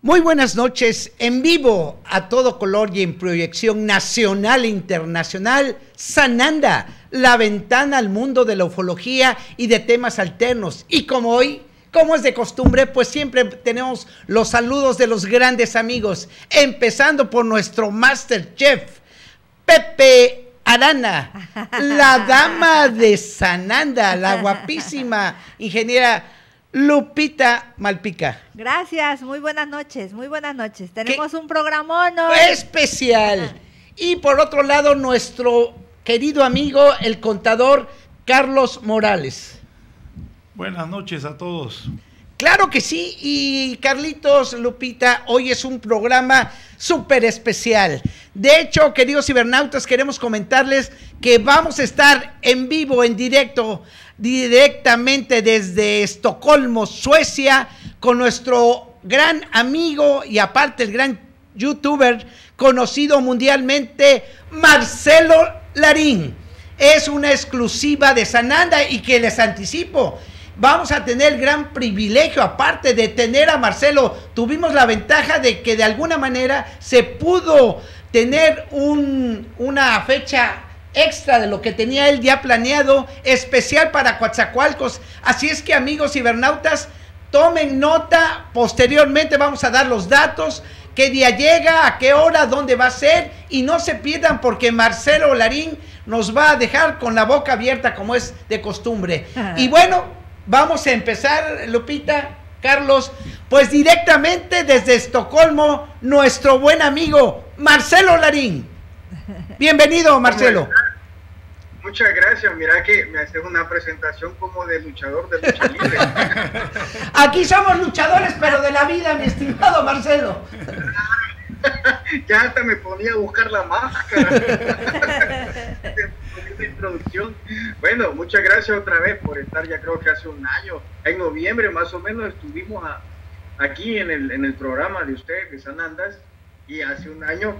Muy buenas noches, en vivo, a todo color y en proyección nacional e internacional, Sananda, la ventana al mundo de la ufología y de temas alternos. Y como hoy, como es de costumbre, pues siempre tenemos los saludos de los grandes amigos, empezando por nuestro Master Chef, Pepe Arana, la dama de Sananda, la guapísima ingeniera Lupita Malpica. Gracias, muy buenas noches, muy buenas noches. Tenemos un programón especial. Y por otro lado, nuestro querido amigo, el contador Carlos Morales. Buenas noches a todos. Claro que sí, y Carlitos, Lupita, hoy es un programa súper especial. De hecho, queridos cibernautas, queremos comentarles que vamos a estar en vivo, en directo, directamente desde Estocolmo, Suecia, con nuestro gran amigo y aparte el gran youtuber conocido mundialmente, Marcelo Larín. Es una exclusiva de Sananda y que les anticipo, vamos a tener el gran privilegio, aparte de tener a Marcelo, tuvimos la ventaja de que de alguna manera se pudo tener una fecha extra de lo que tenía él ya planeado, especial para Coatzacoalcos. Así es que, amigos cibernautas, tomen nota, posteriormente vamos a dar los datos, qué día llega, a qué hora, dónde va a ser, y no se pierdan porque Marcelo Larín nos va a dejar con la boca abierta como es de costumbre. Y bueno, vamos a empezar, Lupita, Carlos, pues directamente desde Estocolmo, nuestro buen amigo Marcelo Larín. Bienvenido, Marcelo. Muchas gracias, mira que me haces una presentación como de luchador de lucha libre. Aquí somos luchadores, pero de la vida, mi estimado Marcelo. Ya hasta me ponía a buscar la máscara. Introducción. Bueno, muchas gracias otra vez por estar, ya creo que hace un año, en noviembre más o menos estuvimos aquí en el programa de ustedes, de Sanandas, y hace un año,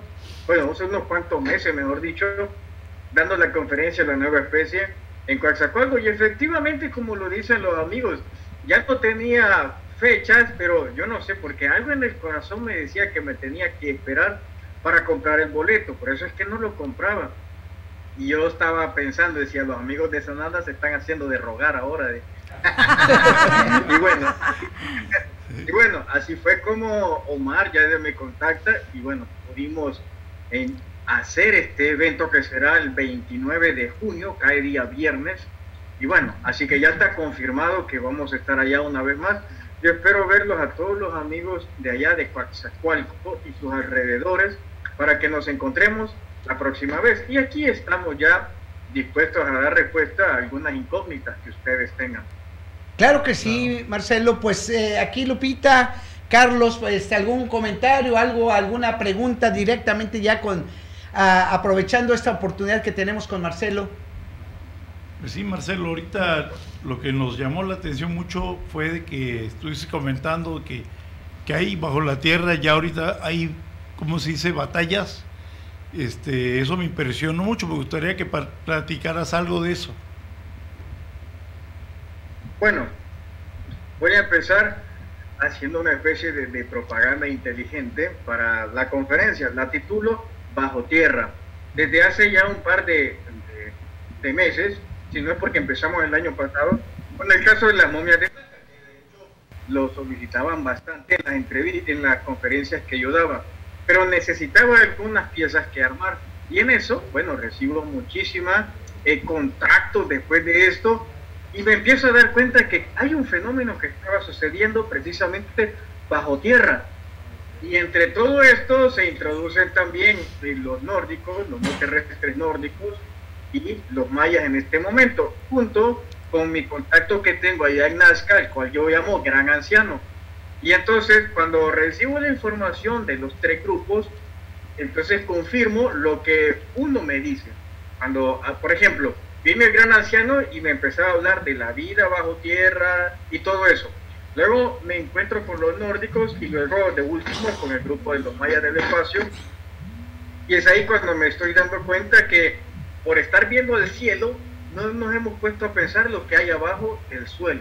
bueno, hace unos cuantos meses, mejor dicho, dando la conferencia de la nueva especie en Coatzacoalcos, y efectivamente, como lo dicen los amigos, ya no tenía fechas, pero yo no sé, porque algo en el corazón me decía que me tenía que esperar para comprar el boleto, por eso es que no lo compraba. Y yo estaba pensando, decía, los amigos de Sananda se están haciendo de rogar ahora. Y bueno, así fue como Omar ya me contacta y bueno, pudimos hacer este evento que será el 29 de junio, cae día viernes. Y bueno, así que ya está confirmado que vamos a estar allá una vez más. Yo espero verlos a todos los amigos de allá de Coatzacoalcos y sus alrededores para que nos encontremos la próxima vez. Y aquí estamos ya dispuestos a dar respuesta a algunas incógnitas que ustedes tengan. Claro que sí, Marcelo. Pues aquí Lupita, Carlos, pues algún comentario, alguna pregunta directamente ya aprovechando esta oportunidad que tenemos con Marcelo. Pues sí, Marcelo, ahorita lo que nos llamó la atención mucho fue de que estuviste comentando que hay bajo la tierra ya ahorita hay, ¿cómo se dice?, batallas. Eso me impresionó mucho, me gustaría que platicaras algo de eso. Bueno, voy a empezar haciendo una especie de propaganda inteligente para la conferencia. La titulo Bajo Tierra. Desde hace ya un par de meses, si no es porque empezamos el año pasado, con el caso de las momias de plata, que de hecho lo solicitaban bastante en las entrevistas, en las conferencias que yo daba, pero necesitaba algunas piezas que armar. Y en eso, bueno, recibo muchísimas contactos después de esto, y me empiezo a dar cuenta que hay un fenómeno que estaba sucediendo precisamente bajo tierra. Y entre todo esto se introducen también los nórdicos, los no terrestres nórdicos y los mayas en este momento, junto con mi contacto que tengo allá en Nazca, el cual yo llamo Gran Anciano. Y entonces, cuando recibo la información de los tres grupos, entonces confirmo lo que uno me dice. Cuando, por ejemplo, vine el Gran Anciano y me empezaba a hablar de la vida bajo tierra y todo eso. Luego me encuentro con los nórdicos y luego de último con el grupo de los mayas del espacio. Y es ahí cuando me estoy dando cuenta que por estar viendo el cielo, no nos hemos puesto a pensar lo que hay abajo del suelo.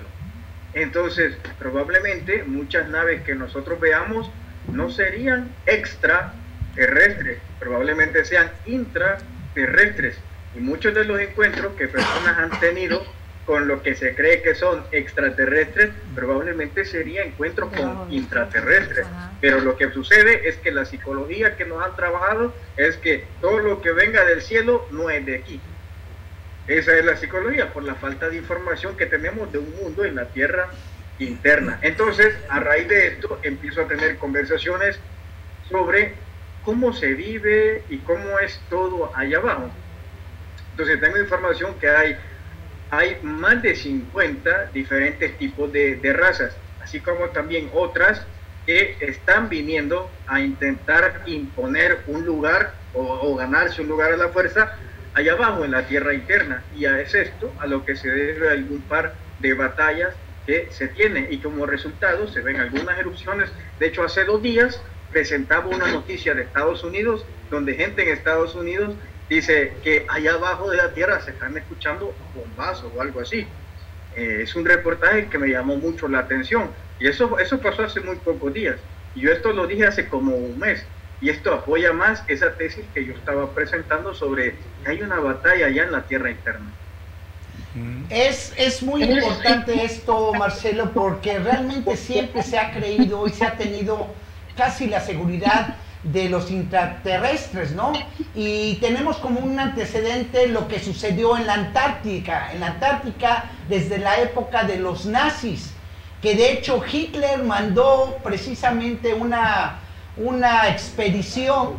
Entonces, probablemente muchas naves que nosotros veamos no serían extraterrestres, probablemente sean intraterrestres. Y muchos de los encuentros que personas han tenido con lo que se cree que son extraterrestres, probablemente serían encuentros con intraterrestres. Pero lo que sucede es que la psicología que nos han trabajado es que todo lo que venga del cielo no es de aquí. Esa es la psicología, por la falta de información que tenemos de un mundo en la Tierra interna. Entonces, a raíz de esto, empiezo a tener conversaciones sobre cómo se vive y cómo es todo allá abajo. Entonces, tengo información que hay más de 50 diferentes tipos de razas, así como también otras que están viniendo a intentar imponer un lugar o ganarse un lugar a la fuerza allá abajo en la tierra interna, y es esto a lo que se debe algún par de batallas que se tienen, y como resultado se ven algunas erupciones. De hecho, hace 2 días presentaba una noticia de Estados Unidos, donde gente en Estados Unidos dice que allá abajo de la tierra se están escuchando bombazos o algo así. Es un reportaje que me llamó mucho la atención, y eso pasó hace muy pocos días, y yo esto lo dije hace como un mes. Y esto apoya más esa tesis que yo estaba presentando sobre que hay una batalla allá en la tierra interna. Es muy importante esto, Marcelo, porque realmente siempre se ha creído y se ha tenido casi la seguridad de los intraterrestres, ¿no? Y tenemos como un antecedente lo que sucedió en la Antártica. En la Antártica, desde la época de los nazis, que de hecho Hitler mandó precisamente una expedición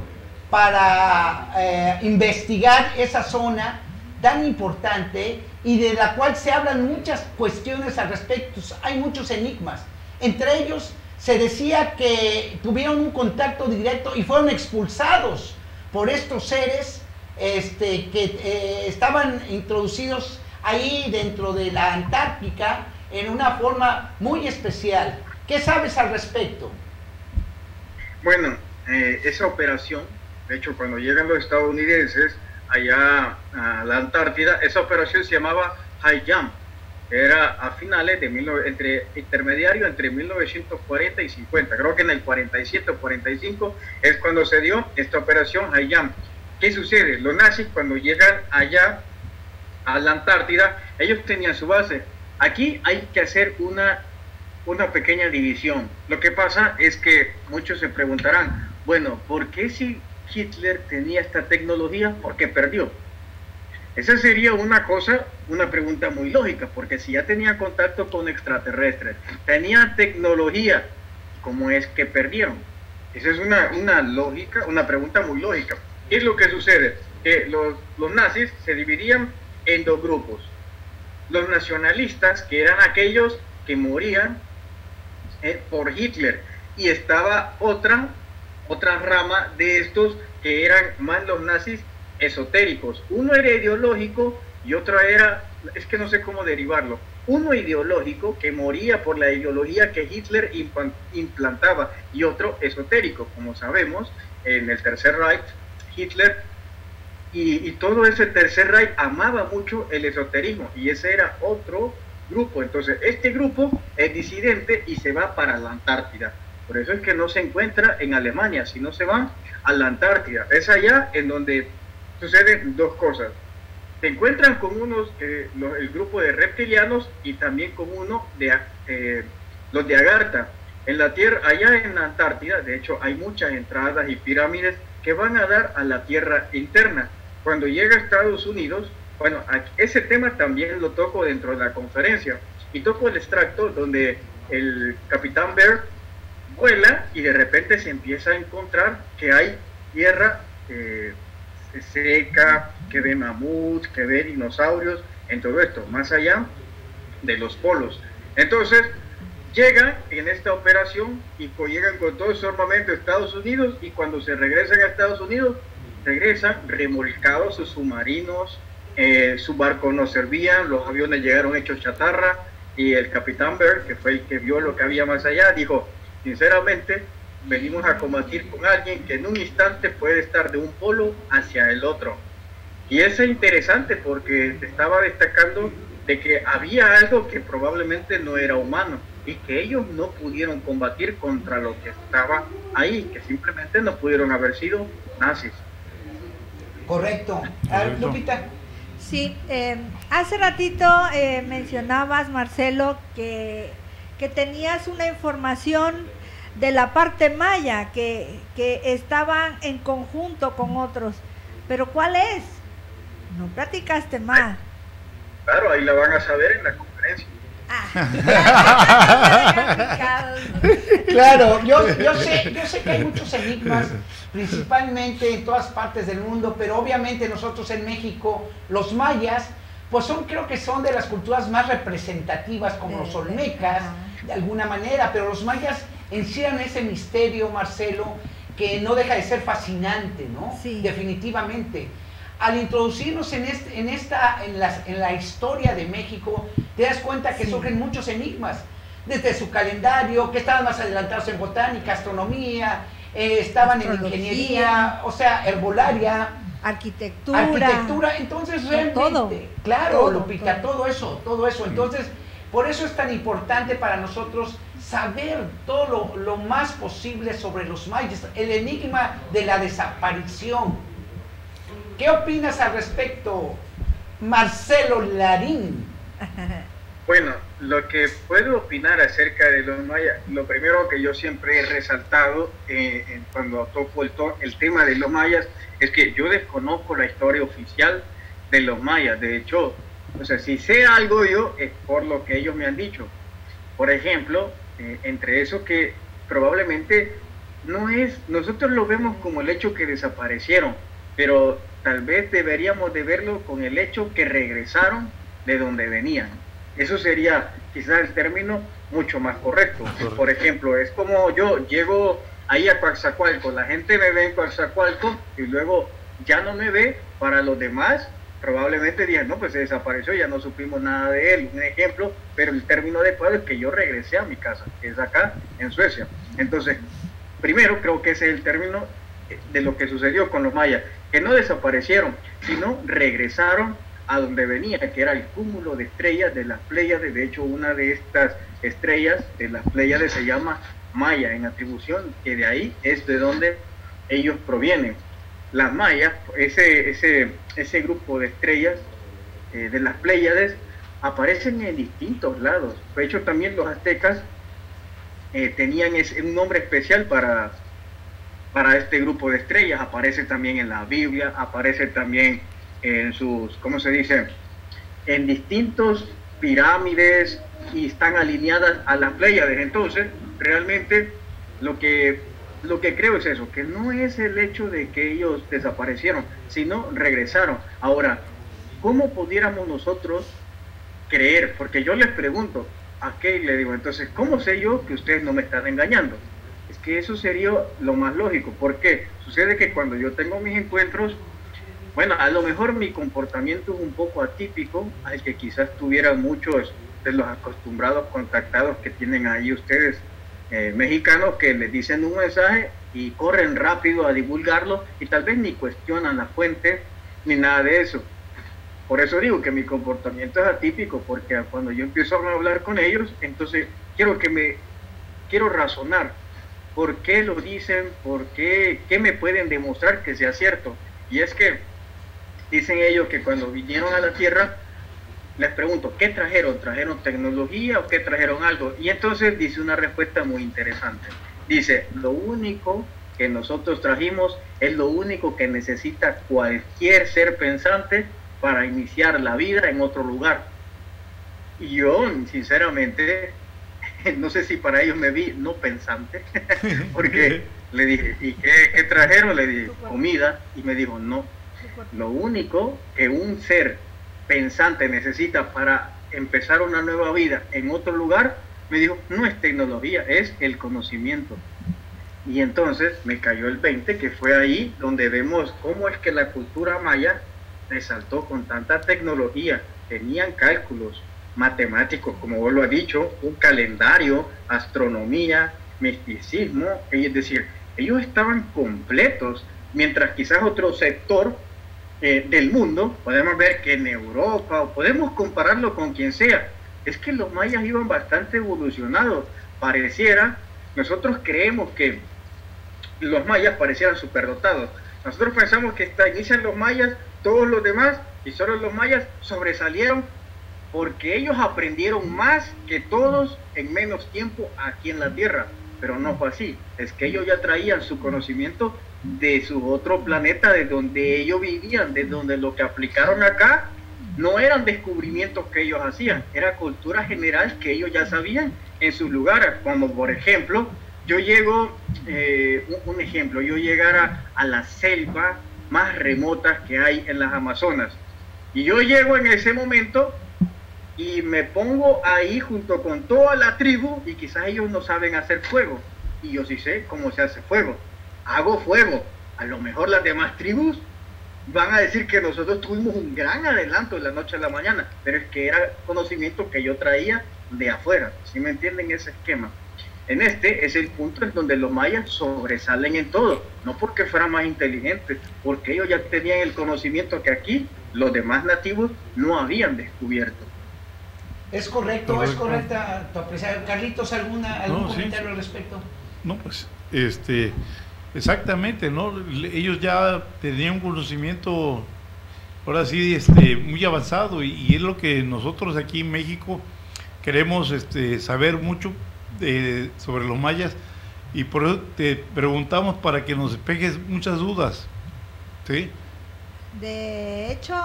para investigar esa zona tan importante y de la cual se hablan muchas cuestiones al respecto. Hay muchos enigmas. Entre ellos se decía que tuvieron un contacto directo y fueron expulsados por estos seres que estaban introducidos ahí dentro de la Antártica en una forma muy especial. ¿Qué sabes al respecto? Bueno, esa operación, de hecho, cuando llegan los estadounidenses allá a la Antártida, esa operación se llamaba High Jump. Era a finales de intermediario entre 1940 y 50. Creo que en el 47 o 45 es cuando se dio esta operación High Jump. ¿Qué sucede? Los nazis, cuando llegan allá a la Antártida, ellos tenían su base. Aquí hay que hacer una pequeña división. Lo que pasa es que muchos se preguntarán, bueno, ¿por qué si Hitler tenía esta tecnología, por qué perdió? Esa sería una pregunta muy lógica, porque si ya tenía contacto con extraterrestres, tenía tecnología, ¿cómo es que perdieron? Esa es una pregunta muy lógica. ¿Qué es lo que sucede? Que los nazis se dividían en 2 grupos. Los nacionalistas, que eran aquellos que morían por Hitler, y estaba otra rama de estos que eran más los nazis esotéricos. Uno era ideológico y otro era, es que no sé cómo derivarlo, uno ideológico que moría por la ideología que Hitler implantaba, y otro esotérico. Como sabemos, en el Tercer Reich, Hitler y todo ese Tercer Reich amaba mucho el esoterismo, y ese era otro grupo. Entonces este grupo es disidente y se va para la Antártida. Por eso es que no se encuentra en Alemania, sino se van a la Antártida. Es allá en donde suceden 2 cosas. Se encuentran con el grupo de reptilianos, y también con los de Agartha. En la tierra, allá en la Antártida, de hecho, hay muchas entradas y pirámides que van a dar a la tierra interna. Cuando llega a Estados Unidos, bueno, ese tema también lo toco dentro de la conferencia, y toco el extracto donde el capitán Bear vuela y de repente se empieza a encontrar que hay tierra seca, que ve mamuts, que ve dinosaurios, en todo esto, más allá de los polos. Entonces llegan en esta operación y llegan con todo su armamento a Estados Unidos, y cuando se regresan a Estados Unidos, regresan remolcados sus submarinos, su barco no servían, los aviones llegaron hechos chatarra, y el capitán Bear, que fue el que vio lo que había más allá, dijo, sinceramente, venimos a combatir con alguien que en un instante puede estar de un polo hacia el otro. Y eso es interesante porque te estaba destacando de que había algo que probablemente no era humano. y que ellos no pudieron combatir contra lo que estaba ahí, que simplemente no pudieron haber sido nazis. Correcto. Correcto. Lupita. Sí, hace ratito mencionabas, Marcelo, que tenías una información de la parte maya, que estaban en conjunto con otros, pero ¿cuál es? No platicaste más. Claro, ahí la van a saber en la conferencia. Claro, yo sé que hay muchos enigmas, principalmente en todas partes del mundo, pero obviamente nosotros en México, los mayas, pues creo que son de las culturas más representativas, como los olmecas, de alguna manera, pero los mayas encierran ese misterio, Marcelo, que no deja de ser fascinante, ¿no? Sí. Definitivamente. Al introducirnos en la historia de México, te das cuenta que surgen muchos enigmas, desde su calendario, que estaban más adelantados en botánica, astronomía, estaban en ingeniería, o sea, herbolaria, arquitectura, entonces realmente, todo, claro, todo, Lupita, todo eso, entonces, por eso es tan importante para nosotros saber todo lo más posible sobre los mayas, el enigma de la desaparición. ¿Qué opinas al respecto, Marcelo Larín? Bueno, lo que puedo opinar acerca de los mayas, lo primero que yo siempre he resaltado cuando toco el tema de los mayas, es que yo desconozco la historia oficial de los mayas. De hecho, o sea, si sé algo yo, es por lo que ellos me han dicho. Por ejemplo, entre eso que probablemente no es, nosotros lo vemos como el hecho que desaparecieron, pero tal vez deberíamos de verlo con el hecho que regresaron de donde venían. Eso sería quizás el término mucho más correcto. Por ejemplo, es como yo llego ahí a Coatzacoalcos, la gente me ve en Coatzacoalcos y luego ya no me ve. Para los demás probablemente digan, no, pues se desapareció, ya no supimos nada de él, un ejemplo, pero el término adecuado es que yo regresé a mi casa, que es acá en Suecia. Entonces, primero creo que ese es el término de lo que sucedió con los mayas, que no desaparecieron, sino regresaron a donde venía, que era el cúmulo de estrellas de las Pléyades. De hecho, una de estas estrellas de las Pléyades se llama Maya, en atribución, que de ahí es de donde ellos provienen. Las Mayas, ese grupo de estrellas de las Pléyades, aparecen en distintos lados. De hecho, también los aztecas tenían un nombre especial para este grupo de estrellas. Aparece también en la Biblia, aparece también en sus, ¿cómo se dice?, en distintos pirámides, y están alineadas a las Pléyades. Entonces, realmente lo que creo es eso, que no es el hecho de que ellos desaparecieron, sino regresaron. Ahora, ¿cómo pudiéramos nosotros creer? Porque yo les pregunto, ¿a qué le digo? Entonces, ¿cómo sé yo que ustedes no me están engañando? Es que eso sería lo más lógico. ¿Por qué? Sucede que cuando yo tengo mis encuentros, bueno, a lo mejor mi comportamiento es un poco atípico, al que quizás tuvieran muchos de los acostumbrados contactados que tienen ahí ustedes, mexicanos, que les dicen un mensaje y corren rápido a divulgarlo y tal vez ni cuestionan la fuente ni nada de eso. Por eso digo que mi comportamiento es atípico, porque cuando yo empiezo a hablar con ellos, entonces quiero razonar por qué lo dicen, qué me pueden demostrar que sea cierto. Y es que dicen ellos que cuando vinieron a la Tierra, les pregunto, ¿qué trajeron? ¿Trajeron tecnología o qué trajeron algo? Y entonces dice una respuesta muy interesante. Dice, lo único que nosotros trajimos es lo único que necesita cualquier ser pensante para iniciar la vida en otro lugar. Y yo, sinceramente, no sé si para ellos me vi no pensante, porque le dije, ¿y qué trajeron? Le dije, comida, y me dijo, no. Lo único que un ser pensante necesita para empezar una nueva vida en otro lugar, me dijo, no es tecnología, es el conocimiento. Y entonces me cayó el 20, que fue ahí donde vemos cómo es que la cultura maya resaltó con tanta tecnología. Tenían cálculos matemáticos, como vos lo has dicho, un calendario, astronomía, misticismo, es decir, ellos estaban completos, mientras quizás otro sector del mundo, podemos ver que en Europa, o podemos compararlo con quien sea, es que los mayas iban bastante evolucionados. Pareciera, nosotros creemos que los mayas parecieran superdotados. Nosotros pensamos que inician los mayas, todos los demás, y solo los mayas sobresalieron porque ellos aprendieron más que todos en menos tiempo aquí en la Tierra. Pero no fue así, es que ellos ya traían su conocimiento de su otro planeta, de donde ellos vivían, de donde lo que aplicaron acá no eran descubrimientos que ellos hacían, era cultura general que ellos ya sabían en sus lugares. Como por ejemplo, yo llego, un ejemplo, yo llegara a la selva más remotas que hay en las Amazonas, y yo llego en ese momento y me pongo ahí junto con toda la tribu, y quizás ellos no saben hacer fuego, y yo sí sé cómo se hace fuego, hago fuego. A lo mejor las demás tribus van a decir que nosotros tuvimos un gran adelanto de la noche a la mañana, pero es que era conocimiento que yo traía de afuera. ¿Sí me entienden ese esquema? En este es el punto en donde los mayas sobresalen en todo, no porque fueran más inteligentes, porque ellos ya tenían el conocimiento que aquí los demás nativos no habían descubierto. Es correcto, es correcta tu apreciación. Carlitos, ¿algún comentario al respecto? No, pues, exactamente, ¿no? Ellos ya tenían un conocimiento, ahora sí, muy avanzado, y es lo que nosotros aquí en México queremos saber mucho sobre los mayas, y por eso te preguntamos para que nos despejes muchas dudas, ¿sí? De hecho,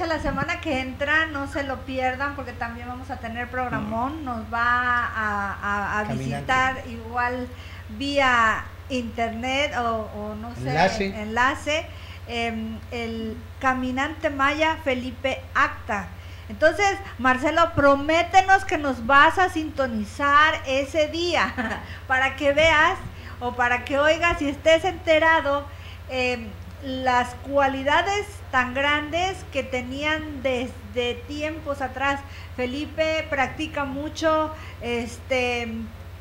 la semana que entra, no se lo pierdan, porque también vamos a tener programón. Nos va a visitar igual vía internet o no sé, enlace, el caminante maya Felipe Acta. Entonces, Marcelo, prométenos que nos vas a sintonizar ese día para que veas o para que oigas y estés enterado las cualidades tan grandes que tenían desde tiempos atrás. Felipe practica mucho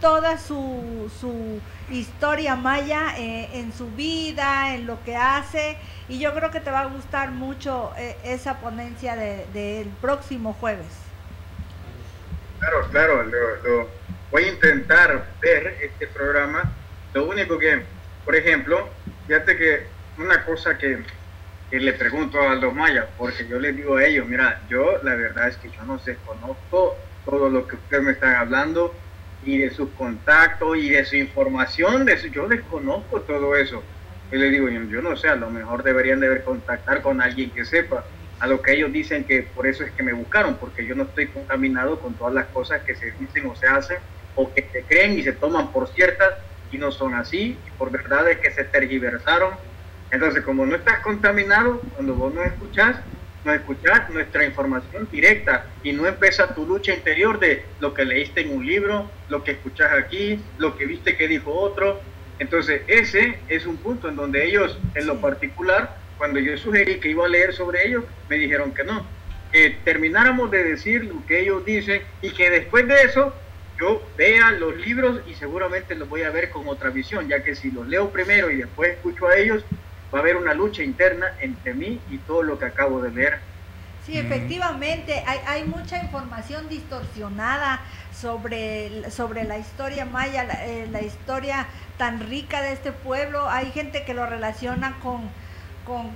toda su historia maya en su vida, en lo que hace, y yo creo que te va a gustar mucho esa ponencia del próximo jueves. Claro, lo voy a intentar ver este programa. Lo único que, por ejemplo, fíjate que una cosa que le pregunto a los mayas, porque yo les digo a ellos, mira, yo la verdad es que yo no desconozco todo lo que ustedes me están hablando, y de sus contactos y de su información, yo desconozco todo eso. Y les digo, yo no sé, a lo mejor deberían de contactar con alguien que sepa. A lo que ellos dicen que por eso es que me buscaron, porque yo no estoy contaminado con todas las cosas que se dicen o se hacen, o que se creen y se toman por ciertas, y no son así, y por verdades que se tergiversaron. Entonces, como no estás contaminado, cuando vos nos escuchás nuestra información directa, y no empieza tu lucha interior de lo que leíste en un libro, lo que escuchás aquí, lo que viste que dijo otro. Entonces ese es un punto en donde ellos, en lo particular, cuando yo sugerí que iba a leer sobre ellos, me dijeron que no, que termináramos de decir lo que ellos dicen, y que después de eso yo vea los libros, y seguramente los voy a ver con otra visión, ya que si los leo primero y después escucho a ellos, va a haber una lucha interna entre mí y todo lo que acabo de leer. Sí, efectivamente, hay mucha información distorsionada sobre la historia maya, la historia tan rica de este pueblo. Hay gente que lo relaciona con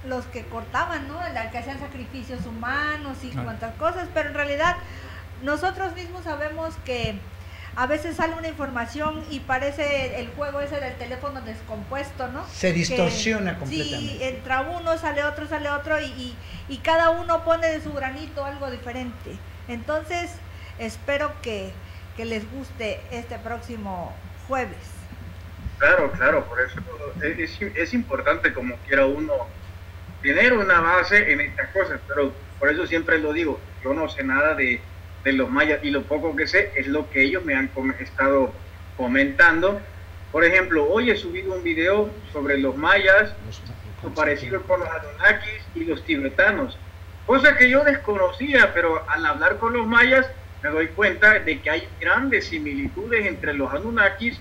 los que cortaban, ¿no? Que hacían sacrificios humanos y cuantas cosas, pero en realidad nosotros mismos sabemos que a veces sale una información y parece el juego ese del teléfono descompuesto, ¿no? Se distorsiona completamente. Sí, entra uno, sale otro, y cada uno pone de su granito algo diferente. Entonces, espero que les guste este próximo jueves. Claro, por eso es importante, como quiera uno, tener una base en estas cosas, pero por eso siempre lo digo, yo no sé nada de los mayas, y lo poco que sé es lo que ellos me han estado comentando. Por ejemplo, hoy he subido un video sobre los mayas, su parecido con los Anunnakis y los tibetanos, cosa que yo desconocía, pero al hablar con los mayas me doy cuenta de que hay grandes similitudes entre los Anunnakis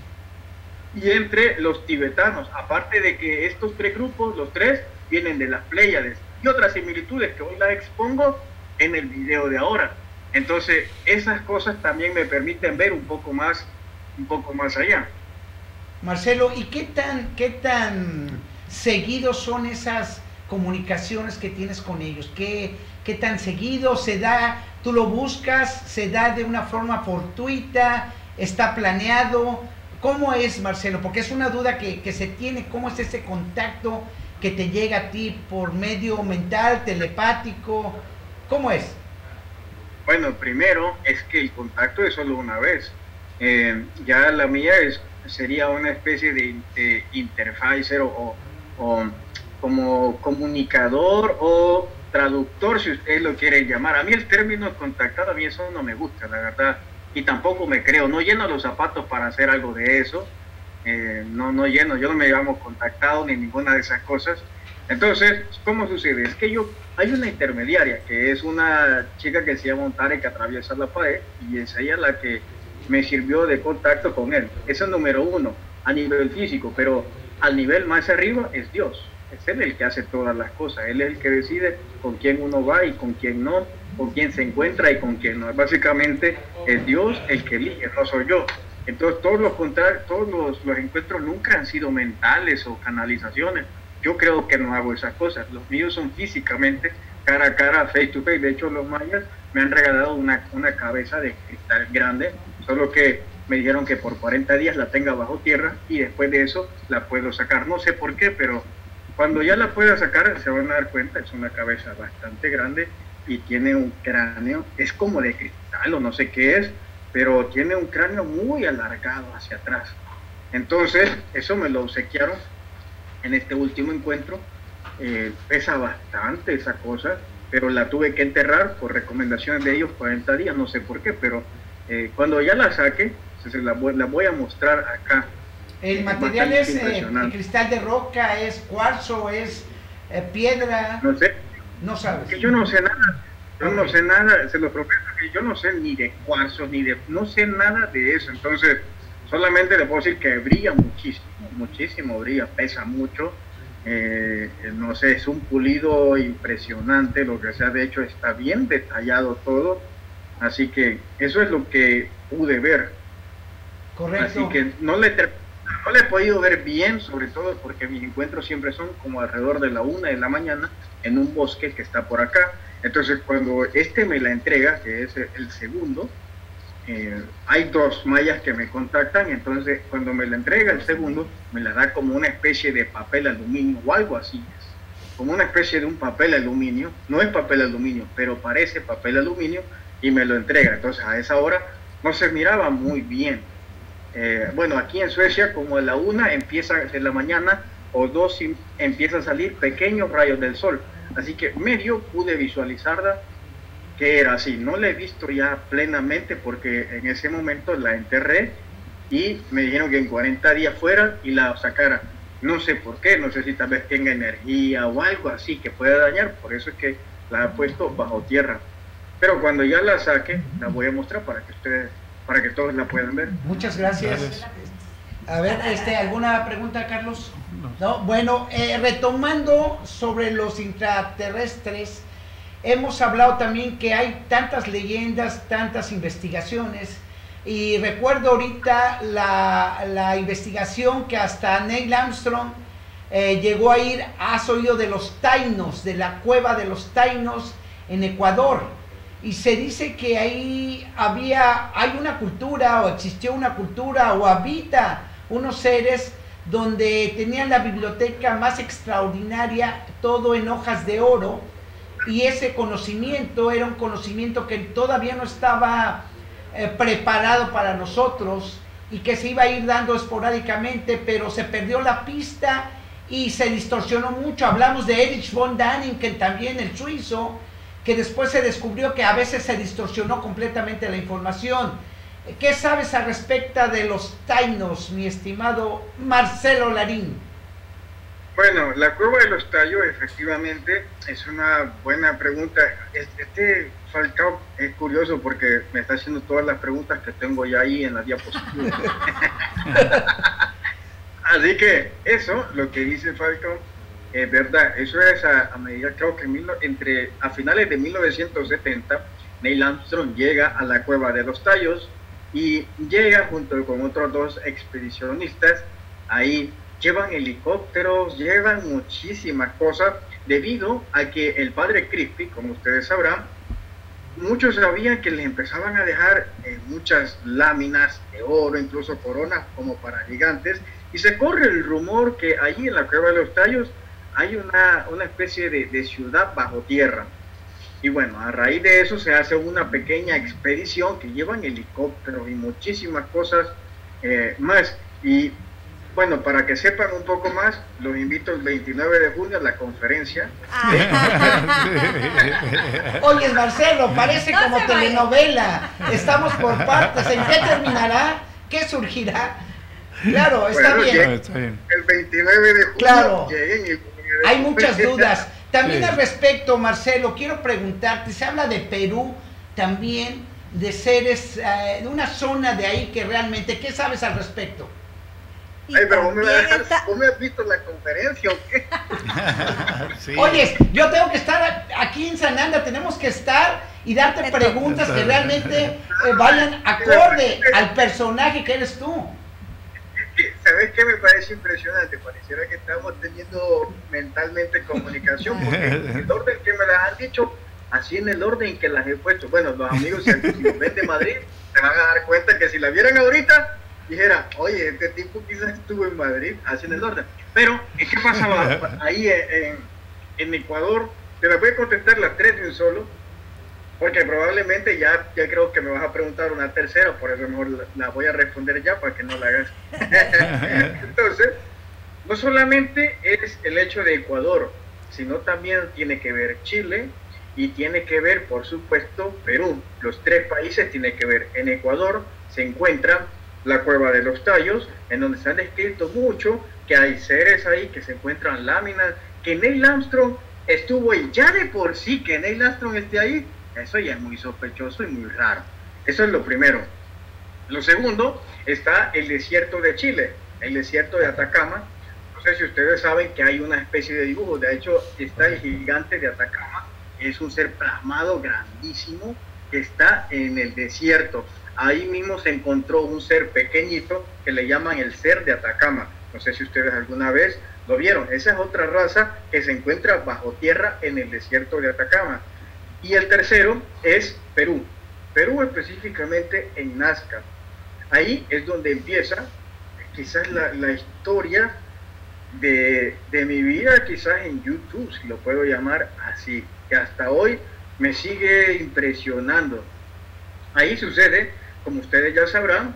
y entre los tibetanos, aparte de que estos tres grupos, los tres, vienen de las Pléyades, y otras similitudes que hoy las expongo, en el video de ahora. Entonces, esas cosas también me permiten ver un poco más allá. Marcelo, ¿y qué tan seguidos son esas comunicaciones que tienes con ellos? ¿Qué tan seguido se da? ¿Tú lo buscas? ¿Se da de una forma fortuita? ¿Está planeado? ¿Cómo es, Marcelo? Porque es una duda que se tiene. ¿Cómo es ese contacto que te llega a ti por medio mental, telepático? ¿Cómo es? Bueno, primero es que el contacto es solo una vez. Ya la mía sería una especie de interfacer o como comunicador o traductor, si ustedes lo quieren llamar. A mí el término contactar, a mí eso no me gusta, la verdad, y tampoco me creo, no lleno los zapatos para hacer algo de eso, no lleno, yo no me llamo contactado ni ninguna de esas cosas. Entonces, ¿cómo sucede? Es que hay una intermediaria, que es una chica que se llama Tare, que atraviesa la pared, y es ella la que me sirvió de contacto con él. Eso es número uno, a nivel físico, pero al nivel más arriba es Dios. Es Él el que hace todas las cosas. Él es el que decide con quién uno va y con quién no, con quién se encuentra y con quién no. Básicamente es Dios el que elige, no soy yo. Entonces todos los encuentros nunca han sido mentales o canalizaciones. Yo creo que no hago esas cosas. Los míos son físicamente, cara a cara, face to face. De hecho, los mayas me han regalado una cabeza de cristal grande, solo que me dijeron que por 40 días la tenga bajo tierra y después de eso la puedo sacar. No sé por qué, pero cuando ya la pueda sacar se van a dar cuenta. Es una cabeza bastante grande y tiene un cráneo, es como de cristal o no sé qué es, pero tiene un cráneo muy alargado hacia atrás. Entonces, eso me lo obsequiaron en este último encuentro. Pesa bastante esa cosa, pero la tuve que enterrar por recomendaciones de ellos 40 días, no sé por qué, pero cuando ya la saque, la voy a mostrar acá. ¿El material es cristal de roca, es cuarzo, es piedra? No sé. No sabes. Que yo no sé nada. Yo no sé nada, se lo prometo que yo no sé ni de cuarzo, no sé nada de eso. Entonces, solamente le puedo decir que brilla muchísimo brilla, pesa mucho. No sé, es un pulido impresionante, lo que sea. De hecho, está bien detallado todo. Así que eso es lo que pude ver. Correcto. Así que no le he podido ver bien, sobre todo porque mis encuentros siempre son como alrededor de la 1 de la mañana en un bosque que está por acá. Entonces, cuando me la entrega, que es el segundo, hay 2 mayas que me contactan. Entonces, cuando me la entrega el segundo, me la da como una especie de papel aluminio o algo así, como una especie de un papel aluminio. No es papel aluminio, pero parece papel aluminio, y me lo entrega. Entonces, a esa hora no se miraba muy bien. Bueno, aquí en Suecia, como a la 1 empieza de la mañana o 2 empieza a salir pequeños rayos del sol, así que medio pude visualizarla que era así. No la he visto ya plenamente porque en ese momento la enterré y me dijeron que en 40 días fuera y la sacara. No sé por qué, no sé si tal vez tenga energía o algo así que pueda dañar, por eso es que la he puesto bajo tierra. Pero cuando ya la saque, la voy a mostrar para que todos la puedan ver. Muchas gracias. A ver, ¿alguna pregunta, Carlos? No. Bueno, retomando sobre los intraterrestres, hemos hablado también que hay tantas leyendas, tantas investigaciones, y recuerdo ahorita la investigación que hasta Neil Armstrong llegó a ir. Has oído de los Tainos, de la cueva de los Tainos en Ecuador, y se dice que ahí hay una cultura, o existió una cultura, o habita unos seres donde tenían la biblioteca más extraordinaria, todo en hojas de oro, y ese conocimiento era un conocimiento que todavía no estaba preparado para nosotros, y que se iba a ir dando esporádicamente, pero se perdió la pista y se distorsionó mucho. Hablamos de Erich von Däniken, también el suizo, que después se descubrió que a veces se distorsionó completamente la información. ¿Qué sabes al respecto de los Tainos, mi estimado Marcelo Larín? Bueno, la cueva de los Tainos efectivamente es una buena pregunta. Falcao es curioso porque me está haciendo todas las preguntas que tengo ya ahí en la diapositiva. Así que eso, lo que dice Falcao, verdad, eso es a medida, creo que a finales de 1970, Neil Armstrong llega a la cueva de los Tallos y llega junto con otros dos expedicionistas. Ahí llevan helicópteros, llevan muchísimas cosas, debido a que el padre Crispy, como ustedes sabrán, muchos sabían que les empezaban a dejar muchas láminas de oro, incluso coronas como para gigantes, y se corre el rumor que allí en la cueva de los Tallos hay una especie de ciudad bajo tierra. Y bueno, a raíz de eso se hace una pequeña expedición que llevan helicópteros y muchísimas cosas más. Y bueno, para que sepan un poco más, los invito el 29 de junio a la conferencia. Oye, Marcelo, parece No como se vale. telenovela. Estamos por partes. ¿En qué terminará? ¿Qué surgirá? Claro, está Bueno, bien. Está bien. El 29 de junio Claro. lleguen y... Hay muchas dudas. También Sí. al respecto, Marcelo, quiero preguntarte, se habla de Perú también, de seres, de una zona de ahí que realmente, ¿qué sabes al respecto? Y Ay, pero ¿vos también está- ¿vos me has visto la conferencia o qué? Sí. Oye, yo tengo que estar aquí en Sananda, tenemos que estar y darte preguntas que realmente vayan acorde al personaje que eres tú. ¿Sabes qué me parece impresionante? Pareciera que estamos teniendo mentalmente comunicación, porque el orden que me las han dicho, así en el orden que las he puesto. Bueno, los amigos, si los ven de Madrid, se van a dar cuenta que si la vieran ahorita, dijera, oye, este tipo quizás estuvo en Madrid, así en el orden. Pero, ¿qué pasaba ahí en Ecuador? Te las voy a contestar las tres de un solo, porque probablemente ya creo que me vas a preguntar una tercera, por eso mejor la voy a responder ya para que no la hagas. Entonces, no solamente es el hecho de Ecuador, sino también tiene que ver Chile y tiene que ver, por supuesto, Perú. Los tres países tienen que ver. En Ecuador se encuentra la Cueva de los Tallos, en donde se han descrito mucho que hay seres ahí, que se encuentran láminas, que Neil Armstrong estuvo ahí. Ya de por sí que Neil Armstrong esté ahí, eso ya es muy sospechoso y muy raro. Eso es lo primero. Lo segundo, está el desierto de Chile, el desierto de Atacama. No sé si ustedes saben que hay una especie de dibujo. De hecho, está el gigante de Atacama. Es un ser plasmado grandísimo que está en el desierto. Ahí mismo se encontró un ser pequeñito que le llaman el ser de Atacama. No sé si ustedes alguna vez lo vieron. Esa es otra raza que se encuentra bajo tierra en el desierto de Atacama. Y el tercero es Perú. Perú específicamente en Nazca. Ahí es donde empieza quizás la historia de mi vida, quizás en YouTube, si lo puedo llamar así, que hasta hoy me sigue impresionando. Ahí sucede, como ustedes ya sabrán,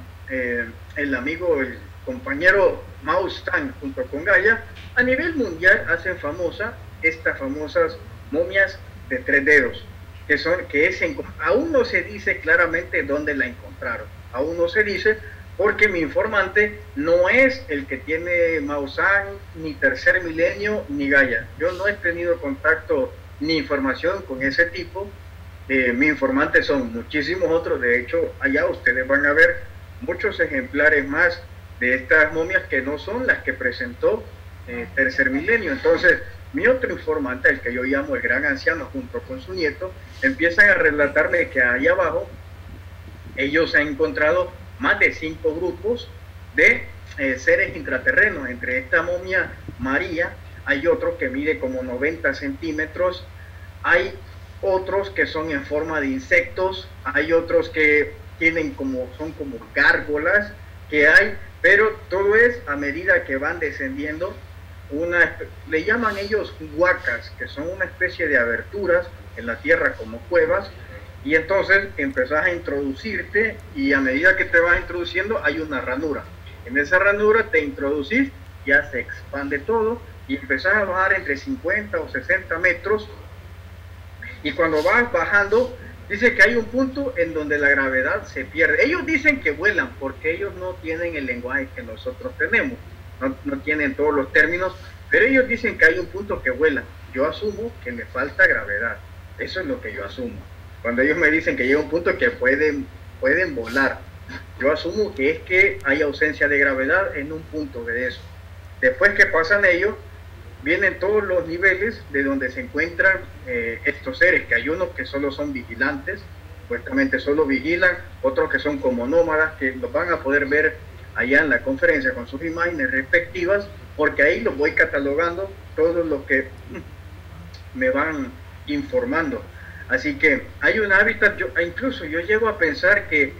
el amigo, el compañero Mao Zedong junto con Gaia, a nivel mundial hacen estas famosas momias de 3 dedos, aún no se dice claramente dónde la encontraron, aún no se dice, porque mi informante no es el que tiene Mao Zedong, ni Tercer Milenio, ni Gaia. Yo no he tenido contacto ni información con ese tipo. Mi informante son muchísimos otros. De hecho, allá ustedes van a ver muchos ejemplares más de estas momias que no son las que presentó Tercer Milenio. Entonces, mi otro informante, el que yo llamo el gran anciano, junto con su nieto, empiezan a relatarme que allá abajo ellos han encontrado más de 5 grupos de seres intraterrenos. Entre esta momia María hay otro que mide como 90 centímetros, hay otros que son en forma de insectos, hay otros que son como gárgolas que hay, pero todo es a medida que van descendiendo. Le llaman ellos huacas, que son una especie de aberturas en la tierra como cuevas, y entonces empezás a introducirte, y a medida que te vas introduciendo hay una ranura. En esa ranura te introducís, ya se expande todo y empezás a bajar entre 50 o 60 metros, y cuando vas bajando dice que hay un punto en donde la gravedad se pierde. Ellos dicen que vuelan porque ellos no tienen el lenguaje que nosotros tenemos, no tienen todos los términos, pero ellos dicen que hay un punto que vuela. Yo asumo que le falta gravedad, eso es lo que yo asumo. Cuando ellos me dicen que llega un punto que pueden volar, yo asumo que es que hay ausencia de gravedad en un punto de eso. Después que pasan ellos, vienen todos los niveles de donde se encuentran estos seres, que hay unos que solo son vigilantes, supuestamente solo vigilan, otros que son como nómadas, que los van a poder ver allá en la conferencia con sus imágenes respectivas, porque ahí los voy catalogando todos los que me van informando. Así que hay un hábitat, incluso yo llego a pensar que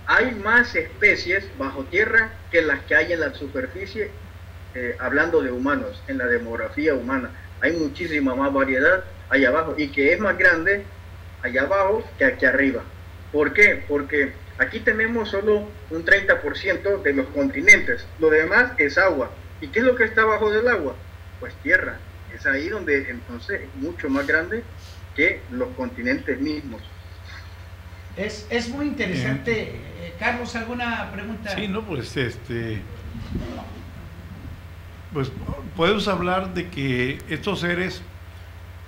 hay más especies bajo tierra que las que hay en la superficie, hablando de humanos, en la demografía humana. Hay muchísima más variedad allá abajo, y que es más grande allá abajo que aquí arriba. ¿Por qué? Porque aquí tenemos solo un 30% de los continentes, lo demás es agua. ¿Y qué es lo que está abajo del agua? Pues tierra. Es ahí donde entonces es mucho más grande que los continentes mismos. Es muy interesante. Carlos, ¿alguna pregunta? Sí, no, pues pues podemos hablar de que estos seres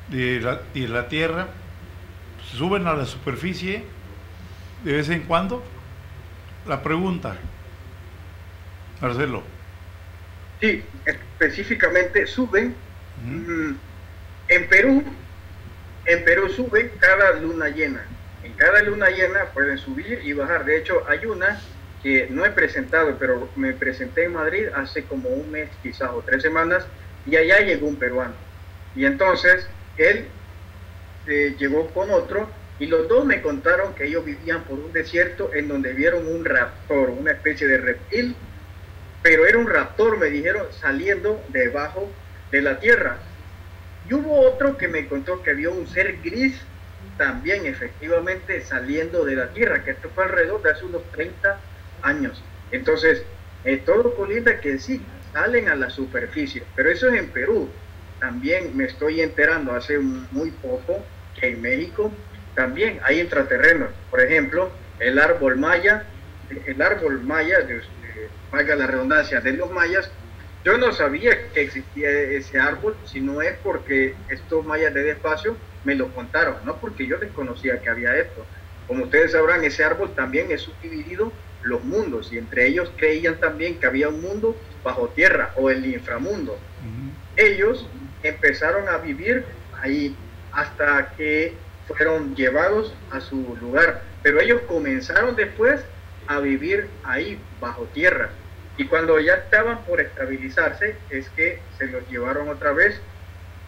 de la Tierra suben a la superficie de vez en cuando. La pregunta, Marcelo. Sí, específicamente suben. En Perú suben cada luna llena. En cada luna llena pueden subir y bajar. De hecho, hay una que no he presentado, pero me presenté en Madrid hace como un mes, quizás, o 3 semanas, y allá llegó un peruano. Y entonces él llegó con otro, y los dos me contaron que ellos vivían por un desierto en donde vieron un raptor, una especie de reptil, pero era un raptor, me dijeron, saliendo debajo de la tierra. Y hubo otro que me contó que vio un ser gris también efectivamente saliendo de la tierra, que esto fue alrededor de hace unos 30 años. Entonces, todo colinda que sí, salen a la superficie, pero eso es en Perú. También me estoy enterando hace muy poco que en México también hay intraterrenos. Por ejemplo, el árbol maya, valga la redundancia, de los mayas. Yo no sabía que existía ese árbol, sino es porque estos mayas de despacio me lo contaron, no porque yo desconocía que había esto. Como ustedes sabrán, ese árbol también es subdividido los mundos, y entre ellos creían también que había un mundo bajo tierra o el inframundo. Ellos empezaron a vivir ahí hasta que fueron llevados a su lugar, pero ellos comenzaron después a vivir ahí bajo tierra, y cuando ya estaban por estabilizarse es que se los llevaron otra vez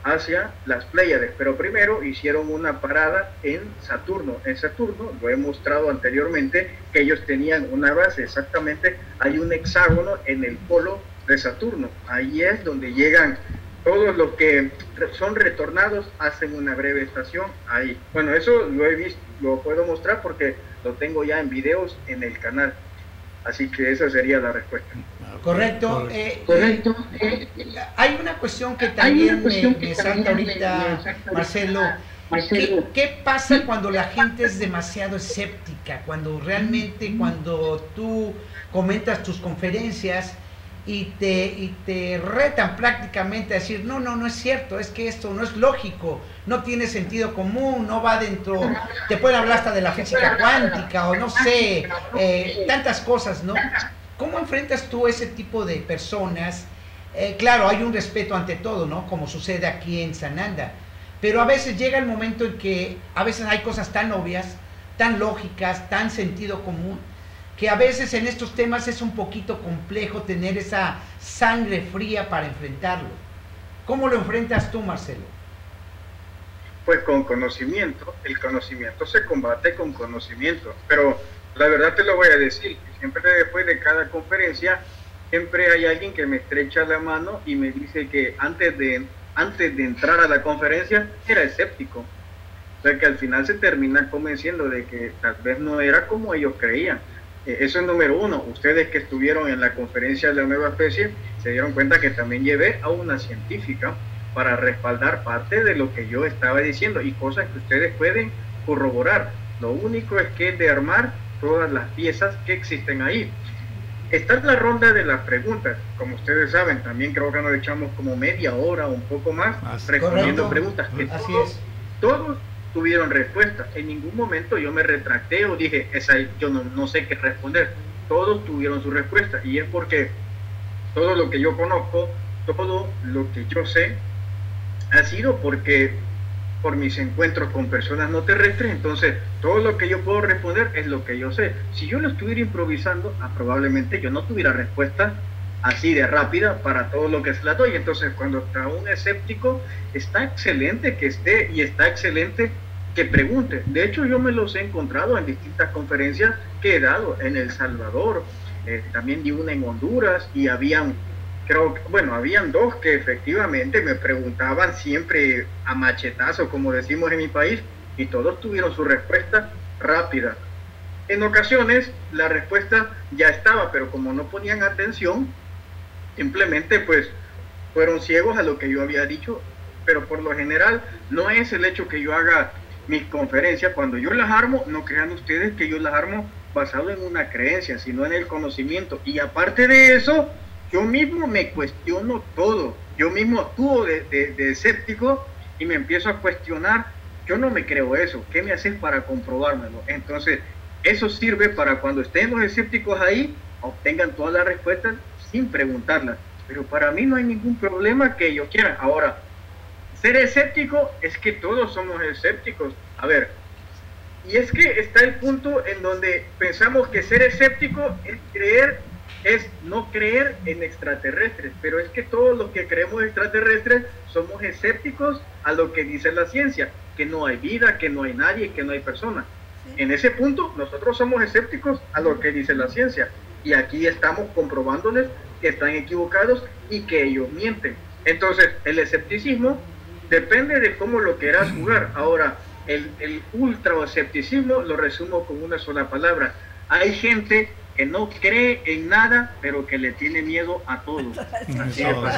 hacia las Pléyades, pero primero hicieron una parada en Saturno. En Saturno, lo he mostrado anteriormente, que ellos tenían una base, exactamente, hay un hexágono en el polo de Saturno, ahí es donde llegan todos los que son retornados, hacen una breve estación ahí. Bueno, eso lo he visto, lo puedo mostrar porque lo tengo ya en videos en el canal. Así que esa sería la respuesta. Correcto. Hay una cuestión que también me salta ahorita, Marcelo. ¿Qué pasa cuando la gente es demasiado escéptica? Cuando realmente, cuando tú comentas tus conferencias y te retan prácticamente a decir, no es cierto, es que esto no es lógico, no tiene sentido común, no va dentro, te pueden hablar hasta de la física cuántica o no sé, tantas cosas, ¿no? ¿Cómo enfrentas tú ese tipo de personas? Claro, hay un respeto ante todo, ¿no? Como sucede aquí en Sananda, pero a veces llega el momento en que a veces hay cosas tan obvias, tan lógicas, tan sentido común, que a veces en estos temas es un poquito complejo tener esa sangre fría para enfrentarlo. ¿Cómo lo enfrentas tú, Marcelo? Pues con conocimiento. El conocimiento se combate con conocimiento, pero la verdad te lo voy a decir, siempre después de cada conferencia, siempre hay alguien que me estrecha la mano y me dice que antes de entrar a la conferencia era escéptico. O sea que al final se termina convenciendo de que tal vez no era como ellos creían. Eso es número uno. Ustedes que estuvieron en la conferencia de la nueva especie se dieron cuenta que también llevé a una científica para respaldar parte de lo que yo estaba diciendo y cosas que ustedes pueden corroborar. Lo único es que de armar todas las piezas que existen ahí. Esta es la ronda de las preguntas. Como ustedes saben, también creo que nos echamos como media hora o un poco más respondiendo preguntas. Que así es. Todos tuvieron respuesta. En ningún momento yo me retracté o dije, yo no sé qué responder. Todos tuvieron su respuesta, y es porque todo lo que yo conozco, todo lo que yo sé, ha sido por mis encuentros con personas no terrestres. Entonces todo lo que yo puedo responder es lo que yo sé. Si yo lo estuviera improvisando, probablemente yo no tuviera respuesta así de rápida para todo lo que se la doy. Entonces cuando está un escéptico, está excelente que esté y está excelente que pregunte. De hecho, yo me los he encontrado en distintas conferencias que he dado en El Salvador, también di una en Honduras, y habían dos que efectivamente me preguntaban siempre a machetazo, como decimos en mi país, y todos tuvieron su respuesta rápida. En ocasiones la respuesta ya estaba, pero como no ponían atención, simplemente pues fueron ciegos a lo que yo había dicho. Pero por lo general no es el hecho que yo haga mis conferencias. Cuando yo las armo, no crean ustedes que yo las armo basado en una creencia, sino en el conocimiento. Y aparte de eso, yo mismo me cuestiono todo. Yo mismo actúo de escéptico y me empiezo a cuestionar. Yo no me creo eso. ¿Qué me haces para comprobármelo? Entonces, eso sirve para cuando estén los escépticos ahí, obtengan todas las respuestas sin preguntarlas. Pero para mí no hay ningún problema que ellos quieran. Ahora, ser escéptico es que todos somos escépticos. A ver, y es que está el punto en donde pensamos que ser escéptico es no creer en extraterrestres, pero es que todos los que creemos extraterrestres somos escépticos a lo que dice la ciencia, que no hay vida, que no hay nadie, que no hay persona. Sí. En ese punto nosotros somos escépticos a lo que dice la ciencia, y aquí estamos comprobándoles que están equivocados y que ellos mienten. Entonces el escepticismo depende de cómo lo quieras jugar. Ahora, el ultra escepticismo lo resumo con una sola palabra: hay gente que no cree en nada, pero que le tiene miedo a todo. Así cierto.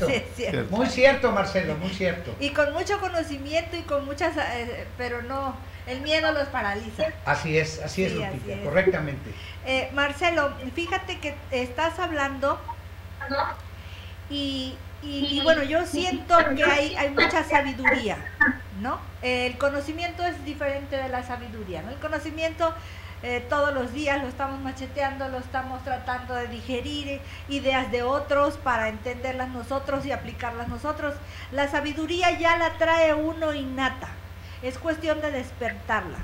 Sí, cierto. Muy cierto, Marcelo, muy cierto. Y con mucho conocimiento y con muchas, pero no, el miedo los paraliza. Así es, Lupita, así es. Correctamente. Marcelo, fíjate que estás hablando y bueno, yo siento que hay mucha sabiduría, ¿no? El conocimiento es diferente de la sabiduría, ¿no? El conocimiento todos los días lo estamos macheteando, lo estamos tratando de digerir ideas de otros para entenderlas nosotros y aplicarlas nosotros. La sabiduría ya la trae uno innata, es cuestión de despertarla.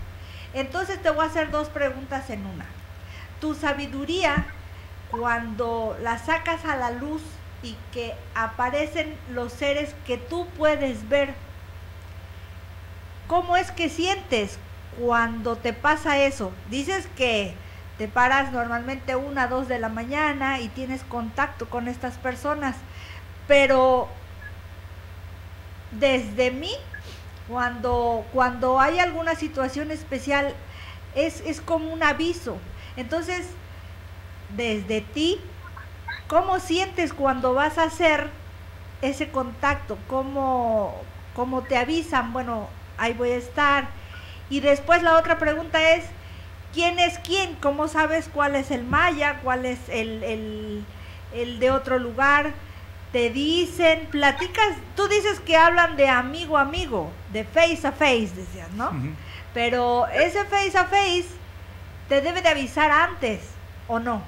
Entonces te voy a hacer dos preguntas en una. Tu sabiduría, cuando la sacas a la luz y que aparecen los seres que tú puedes ver, ¿cómo es que sientes cuando te pasa eso? Dices que te paras normalmente 1, 2 de la mañana y tienes contacto con estas personas, pero desde mí, cuando hay alguna situación especial, es como un aviso. Entonces, desde ti, ¿cómo sientes cuando vas a hacer ese contacto? ¿Cómo te avisan? Bueno, ahí voy a estar. Y después la otra pregunta es, ¿quién es quién? ¿Cómo sabes cuál es el maya? ¿Cuál es el de otro lugar? Te dicen, platicas, tú dices que hablan de amigo a amigo, de face a face, decías, ¿no? Uh-huh. Pero ese face a face te debe de avisar antes, ¿o no?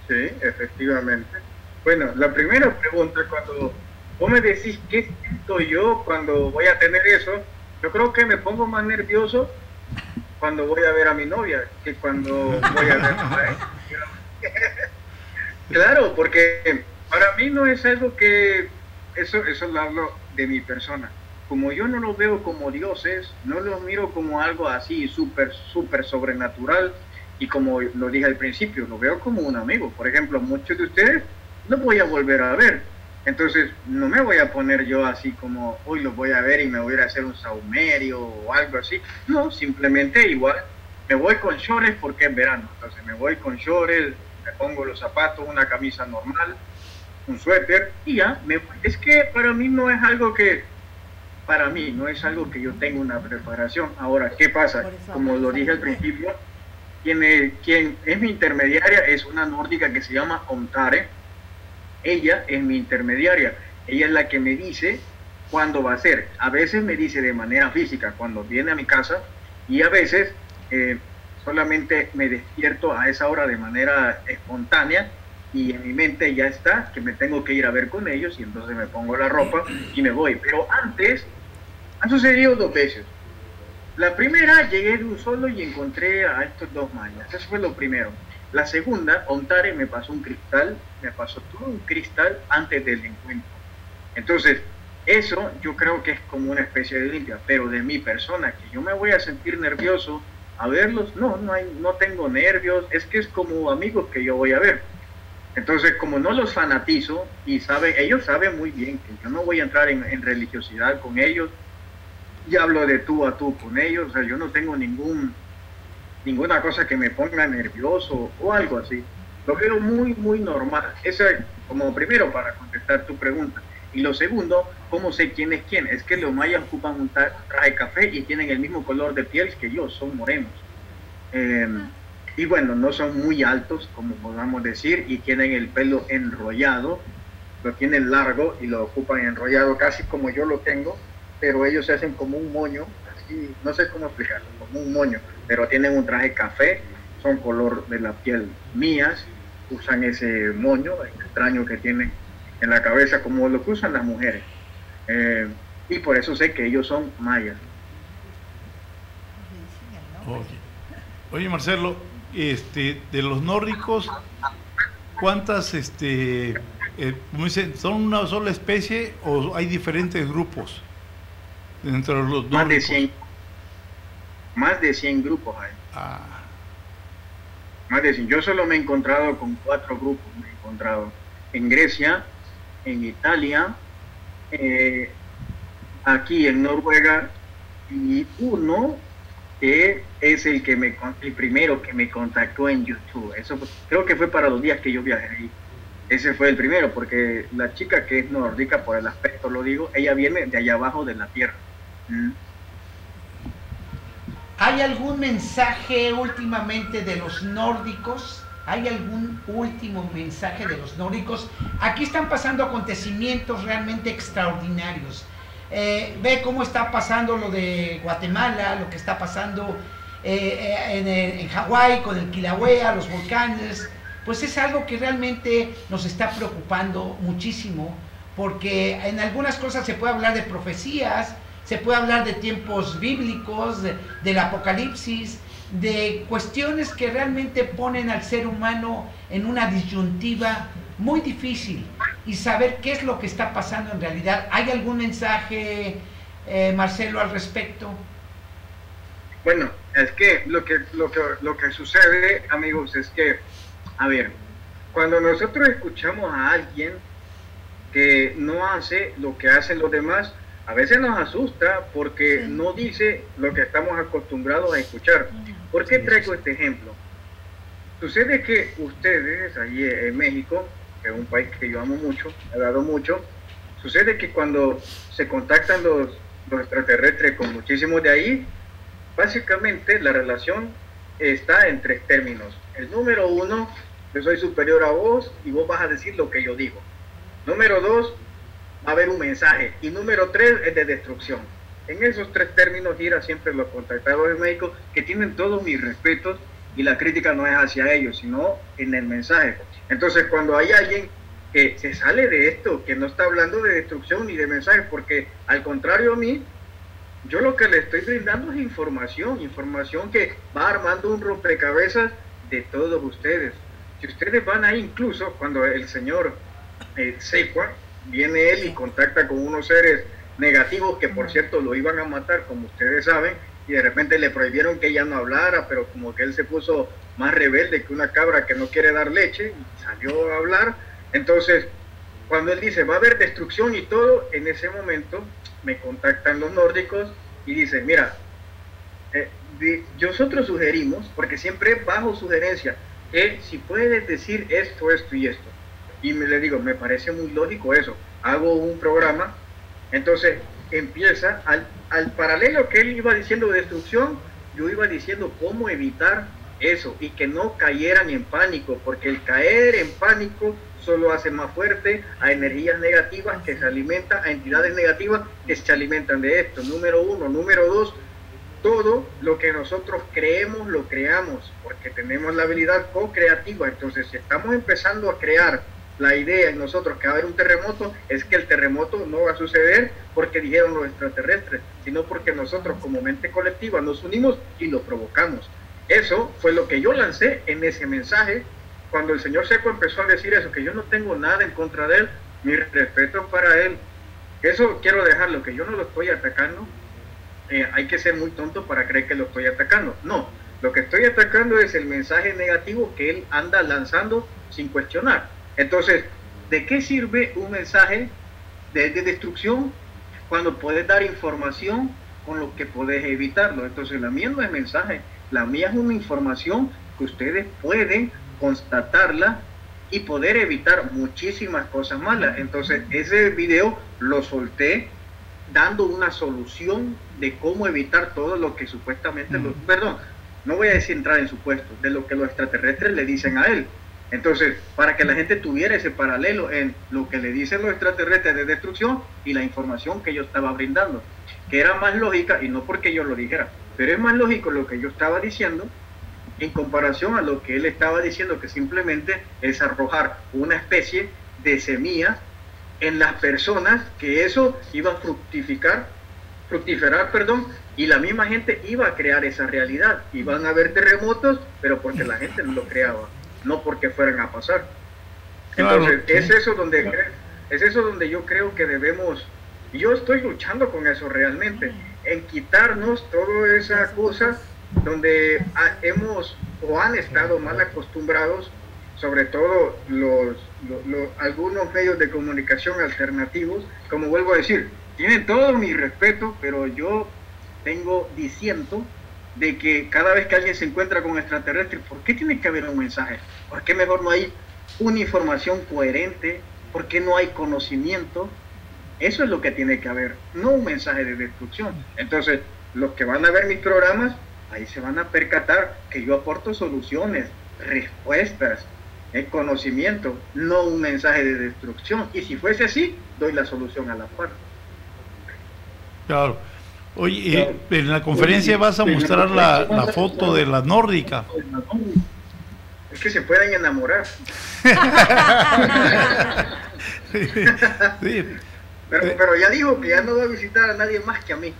Sí, efectivamente. Bueno, la primera pregunta, cuando vos me decís qué siento yo cuando voy a tener eso, yo creo que me pongo más nervioso cuando voy a ver a mi novia que cuando voy a ver a ella. Claro, porque para mí no es algo que, eso lo hablo de mi persona. Como yo no lo veo como dioses, no lo miro como algo así súper sobrenatural, y como lo dije al principio, lo veo como un amigo. Por ejemplo, muchos de ustedes no voy a volver a ver, entonces no me voy a poner yo así como hoy los voy a ver y me voy a ir a hacer un saumerio o algo así. No, simplemente igual me voy con shorts porque es verano, entonces me voy con shorts, me pongo los zapatos, una camisa normal, un suéter y ya me voy. Es que para mí no es algo que yo tenga una preparación. Ahora, ¿qué pasa? Como lo dije al principio, quien es mi intermediaria es una nórdica que se llama Ontare. Ella es mi intermediaria, ella es la que me dice cuándo va a ser. A veces me dice de manera física cuando viene a mi casa, y a veces solamente me despierto a esa hora de manera espontánea y en mi mente ya está que me tengo que ir a ver con ellos y entonces me pongo la ropa y me voy. Pero antes, han sucedido 2 veces. La primera, llegué de un solo y encontré a estos 2 mayas. Eso fue lo primero. La segunda, Ontare me pasó un cristal, me pasó todo un cristal antes del encuentro. Entonces, eso yo creo que es como una especie de limpia, pero de mi persona, que yo me voy a sentir nervioso a verlos, no tengo nervios, es que es como amigos que yo voy a ver. Entonces, como no los fanatizo, y ellos saben muy bien que yo no voy a entrar en religiosidad con ellos, y hablo de tú a tú con ellos, o sea, yo no tengo ninguna cosa que me ponga nervioso o algo así. Lo veo muy, muy normal. Eso es como primero para contestar tu pregunta. Y lo segundo, ¿cómo sé quién es quién? Es que los mayas ocupan un traje café y tienen el mismo color de piel que yo, son morenos. Y bueno, no son muy altos, como podamos decir, y tienen el pelo enrollado, lo tienen largo y lo ocupan enrollado casi como yo lo tengo, pero ellos se hacen como un moño, así, no sé cómo explicarlo, como un moño, pero tienen un traje café, son color de la piel mías, usan ese moño extraño que tienen en la cabeza, como lo que usan las mujeres. Y por eso sé que ellos son mayas. Okay. Oye, Marcelo, de los nórdicos, ¿cuántas, como dicen, son una sola especie o hay diferentes grupos dentro de los nórdicos? Más de 100 grupos hay. Más de 100. Yo solo me he encontrado con 4 grupos. Me he encontrado en Grecia, en Italia, aquí en Noruega, y uno que es el primero que me contactó en YouTube. Eso creo que fue para los días que yo viajé ahí. Ese fue el primero, porque la chica que es nórdica, por el aspecto lo digo, ella viene de allá abajo de la tierra. ¿Hay algún mensaje últimamente de los nórdicos? ¿Hay algún último mensaje de los nórdicos? Aquí están pasando acontecimientos realmente extraordinarios. Ve cómo está pasando lo de Guatemala, lo que está pasando en Hawái con el Kilauea, los volcanes. Pues es algo que realmente nos está preocupando muchísimo, porque en algunas cosas se puede hablar de profecías, se puede hablar de tiempos bíblicos, del apocalipsis, de cuestiones que realmente ponen al ser humano en una disyuntiva muy difícil y saber qué es lo que está pasando en realidad. ¿Hay algún mensaje, Marcelo, al respecto? Bueno, es que lo que sucede, amigos, es que, a ver, cuando nosotros escuchamos a alguien que no hace lo que hacen los demás, a veces nos asusta porque no dice lo que estamos acostumbrados a escuchar. ¿Por qué traigo este ejemplo? Sucede que ustedes, allí en México, que es un país que yo amo mucho, he dado mucho, sucede que cuando se contactan los extraterrestres con muchísimos de ahí, básicamente la relación está en 3 términos. El número 1, yo soy superior a vos y vos vas a decir lo que yo digo. Número 2, va a haber un mensaje. Y número 3 es de destrucción. En esos 3 términos gira siempre los contactados de México, que tienen todos mis respetos, y la crítica no es hacia ellos, sino en el mensaje. Entonces, cuando hay alguien que se sale de esto, que no está hablando de destrucción ni de mensaje, porque al contrario a mí, yo lo que le estoy brindando es información que va armando un rompecabezas de todos ustedes. Si ustedes van ahí, incluso cuando el señor Secua, viene él y contacta con unos seres negativos que por cierto lo iban a matar, como ustedes saben, y de repente le prohibieron que ella no hablara, pero como que él se puso más rebelde que una cabra que no quiere dar leche y salió a hablar. Entonces, cuando él dice va a haber destrucción y todo, en ese momento me contactan los nórdicos y dicen, mira, nosotros sugerimos, porque siempre bajo sugerencia, que si puedes decir esto, esto y esto. Y le digo, me parece muy lógico eso. Hago un programa, entonces empieza, al paralelo que él iba diciendo de destrucción, yo iba diciendo cómo evitar eso y que no cayeran en pánico, porque el caer en pánico solo hace más fuerte a energías negativas que se alimentan, a entidades negativas que se alimentan de esto. Número 1. Número 2, todo lo que nosotros creemos, lo creamos, porque tenemos la habilidad co-creativa. Entonces, si estamos empezando a crear la idea en nosotros que va a haber un terremoto, es que el terremoto no va a suceder porque dijeron los extraterrestres, sino porque nosotros como mente colectiva nos unimos y lo provocamos. Eso fue lo que yo lancé en ese mensaje cuando el señor Seco empezó a decir eso, que yo no tengo nada en contra de él, mi respeto para él. Eso quiero dejarlo, que yo no lo estoy atacando. Hay que ser muy tonto para creer que lo estoy atacando. No, lo que estoy atacando es el mensaje negativo que él anda lanzando sin cuestionar. Entonces, ¿de qué sirve un mensaje de destrucción cuando puedes dar información con lo que puedes evitarlo? Entonces, la mía no es mensaje, la mía es una información que ustedes pueden constatarla y poder evitar muchísimas cosas malas. Entonces, ese video lo solté dando una solución de cómo evitar todo lo que supuestamente, perdón, no voy a decir entrar en supuesto, de lo que los extraterrestres le dicen a él. Entonces, para que la gente tuviera ese paralelo en lo que le dicen los extraterrestres de destrucción y la información que yo estaba brindando, que era más lógica, y no porque yo lo dijera, pero es más lógico lo que yo estaba diciendo en comparación a lo que él estaba diciendo, que simplemente es arrojar una especie de semilla en las personas, que eso iba a fructificar, y la misma gente iba a crear esa realidad. Iban a haber terremotos, pero porque la gente no lo creaba, no porque fueran a pasar. Entonces, claro, es eso donde yo creo que debemos, y yo estoy luchando con eso realmente, en quitarnos toda esa cosa donde hemos o han estado mal acostumbrados, sobre todo algunos medios de comunicación alternativos. Como vuelvo a decir, tienen todo mi respeto, pero yo tengo diciendo de que cada vez que alguien se encuentra con extraterrestres, ¿por qué tiene que haber un mensaje? ¿Por qué mejor no hay una información coherente? ¿Por qué no hay conocimiento? Eso es lo que tiene que haber, no un mensaje de destrucción. Entonces, los que van a ver mis programas, ahí se van a percatar que yo aporto soluciones, respuestas, conocimiento, no un mensaje de destrucción. Y si fuese así, doy la solución a la par. Claro. Oye, en la conferencia vas a mostrar la foto de la nórdica. Es que se pueden enamorar. Sí. Pero ya dijo que ya no va a visitar a nadie más que a mí.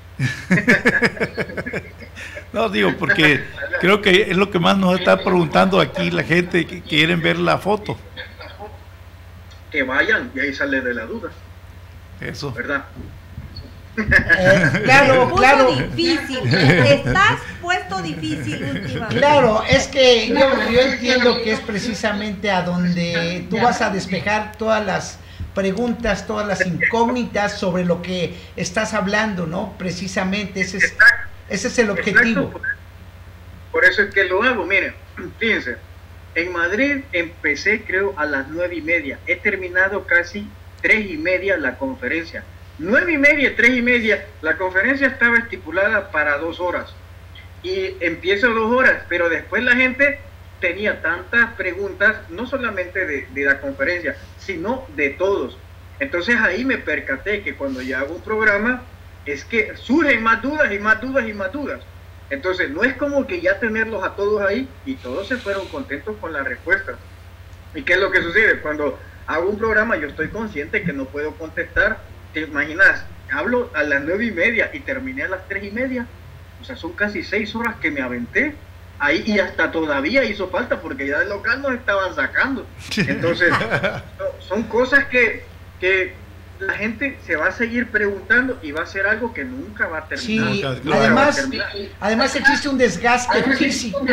No, digo, porque creo que es lo que más nos está preguntando aquí la gente, que quieren ver la foto. Que vayan, y ahí sale de la duda. Eso. ¿Verdad? Claro. Difícil. Estás puesto difícil últimamente. Claro, es que yo entiendo que es precisamente a donde tú vas a despejar todas las preguntas, todas las incógnitas sobre lo que estás hablando, ¿no? Precisamente ese es el objetivo. Exacto. Por eso es que lo hago. Miren, fíjense, en Madrid empecé creo a las 9:30, he terminado casi 3:30 la conferencia. 9:30, 3:30, la conferencia estaba estipulada para 2 horas y empiezo 2 horas, pero después la gente tenía tantas preguntas, no solamente de la conferencia, sino de todos. Entonces ahí me percaté que cuando ya hago un programa, es que surgen más dudas y más dudas y más dudas. Entonces no es como que ya tenerlos a todos ahí y todos se fueron contentos con la respuesta. ¿Y qué es lo que sucede? Cuando hago un programa yo estoy consciente que no puedo contestar. ¿Te imaginas? Hablo a las 9:30 y terminé a las 3:30. O sea, son casi 6 horas que me aventé ahí, y hasta todavía hizo falta porque ya del local nos estaban sacando. Entonces, son cosas que la gente se va a seguir preguntando y va a ser algo que nunca va a terminar. Sí, además existe un desgaste físico,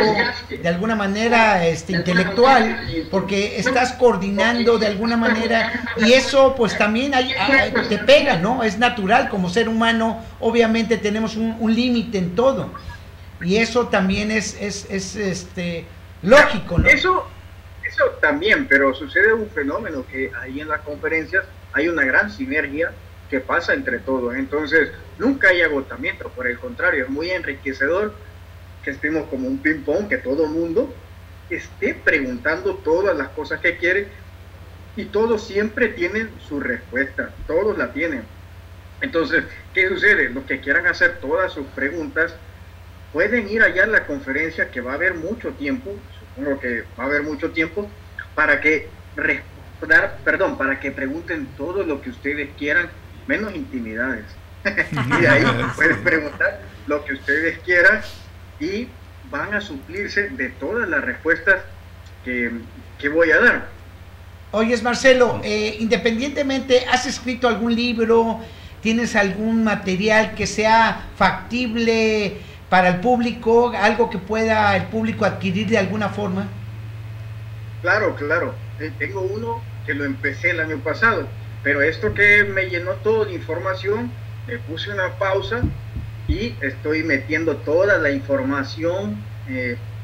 de alguna manera intelectual, porque estás coordinando de alguna manera, y eso pues también te pega, ¿no? Es natural, como ser humano, obviamente tenemos un límite en todo, y eso también es lógico, ¿no? Eso también, pero sucede un fenómeno que ahí en las conferencias hay una gran sinergia que pasa entre todos. Entonces nunca hay agotamiento, por el contrario, es muy enriquecedor que estemos como un ping pong, que todo el mundo esté preguntando todas las cosas que quiere y todos siempre tienen su respuesta, todos la tienen. Entonces, ¿qué sucede? Los que quieran hacer todas sus preguntas, pueden ir allá a la conferencia, que va a haber mucho tiempo, supongo que va a haber mucho tiempo, para que para que pregunten todo lo que ustedes quieran, menos intimidades. Y de ahí pueden preguntar lo que ustedes quieran y van a suplirse de todas las respuestas que voy a dar. Oyes, Marcelo, independientemente, ¿has escrito algún libro? ¿Tienes algún material que sea factible para el público? ¿Algo que pueda el público adquirir de alguna forma? Claro. Tengo uno que lo empecé el año pasado, pero esto que me llenó todo de información, le puse una pausa y estoy metiendo toda la información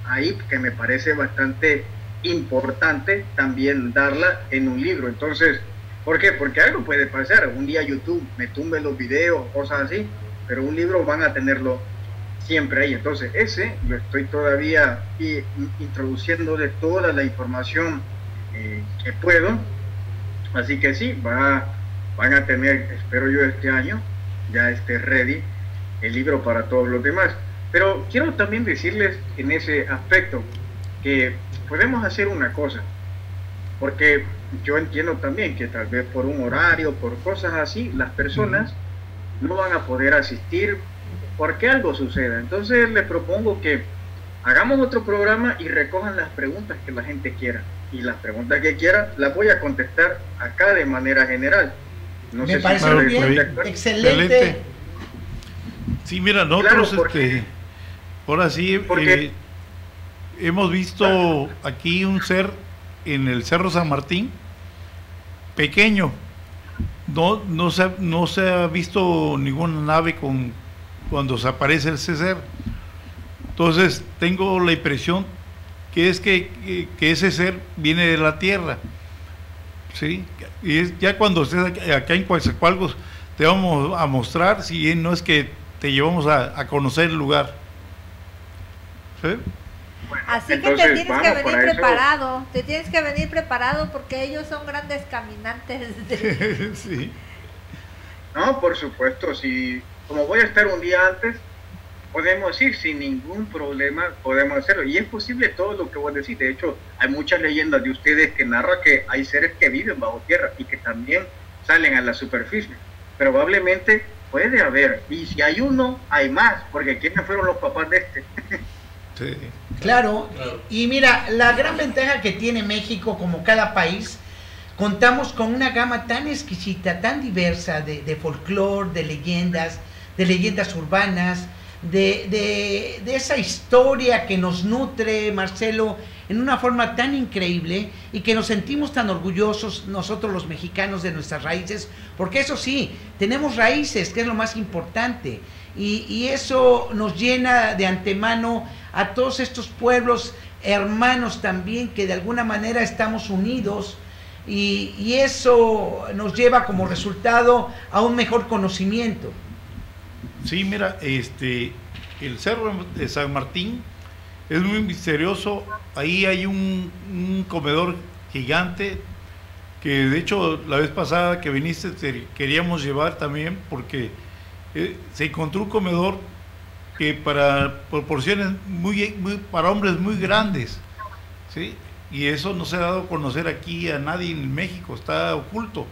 ahí, que me parece bastante importante también darla en un libro. Entonces, ¿por qué? Porque algo puede pasar, un día YouTube me tumbe los videos, cosas así, pero un libro van a tenerlo siempre ahí. Entonces ese lo estoy todavía introduciendo de toda la información que puedo, así que sí, van a tener, espero yo este año, ya esté ready el libro para todos los demás. Pero quiero también decirles en ese aspecto que podemos hacer una cosa, porque yo entiendo también que tal vez por un horario, por cosas así, las personas no van a poder asistir porque algo suceda. Entonces les propongo que hagamos otro programa y recojan las preguntas que la gente quiera, y las preguntas que quiera las voy a contestar acá de manera general. No Me parece muy bien, excelente. Sí, mira, nosotros claro, ahora sí hemos visto aquí un ser en el Cerro San Martín pequeño. No se ha visto ninguna nave cuando se aparece ese ser. Entonces tengo la impresión que es que ese ser viene de la Tierra, ¿sí? Y ya cuando estés acá en Coatzacoalcos te vamos a mostrar, si no es que te llevamos a conocer el lugar, ¿sí? Bueno, así entonces, que te tienes que venir preparado porque ellos son grandes caminantes. Sí. No, por supuesto, si como voy a estar un día antes, podemos ir sin ningún problema, podemos hacerlo. Y es posible todo lo que vos decís. De hecho, hay muchas leyendas de ustedes que narran que hay seres que viven bajo tierra y que también salen a la superficie. Probablemente puede haber. Y si hay uno, hay más, porque ¿quiénes fueron los papás de este? Sí. Claro, y mira, la gran ventaja que tiene México, como cada país, contamos con una gama tan exquisita, tan diversa de folclore, de leyendas urbanas, de esa historia que nos nutre, Marcelo, en una forma tan increíble, y que nos sentimos tan orgullosos nosotros los mexicanos de nuestras raíces, porque eso sí, tenemos raíces, que es lo más importante, y eso nos llena de antemano a todos estos pueblos hermanos también, que de alguna manera estamos unidos, y eso nos lleva como resultado a un mejor conocimiento. Sí, mira, el Cerro de San Martín es muy misterioso. Ahí hay un comedor gigante que de hecho la vez pasada que viniste te queríamos llevar también, porque se encontró un comedor que para proporciones para hombres muy grandes, ¿sí? Y eso no se ha dado a conocer aquí a nadie en México, está oculto.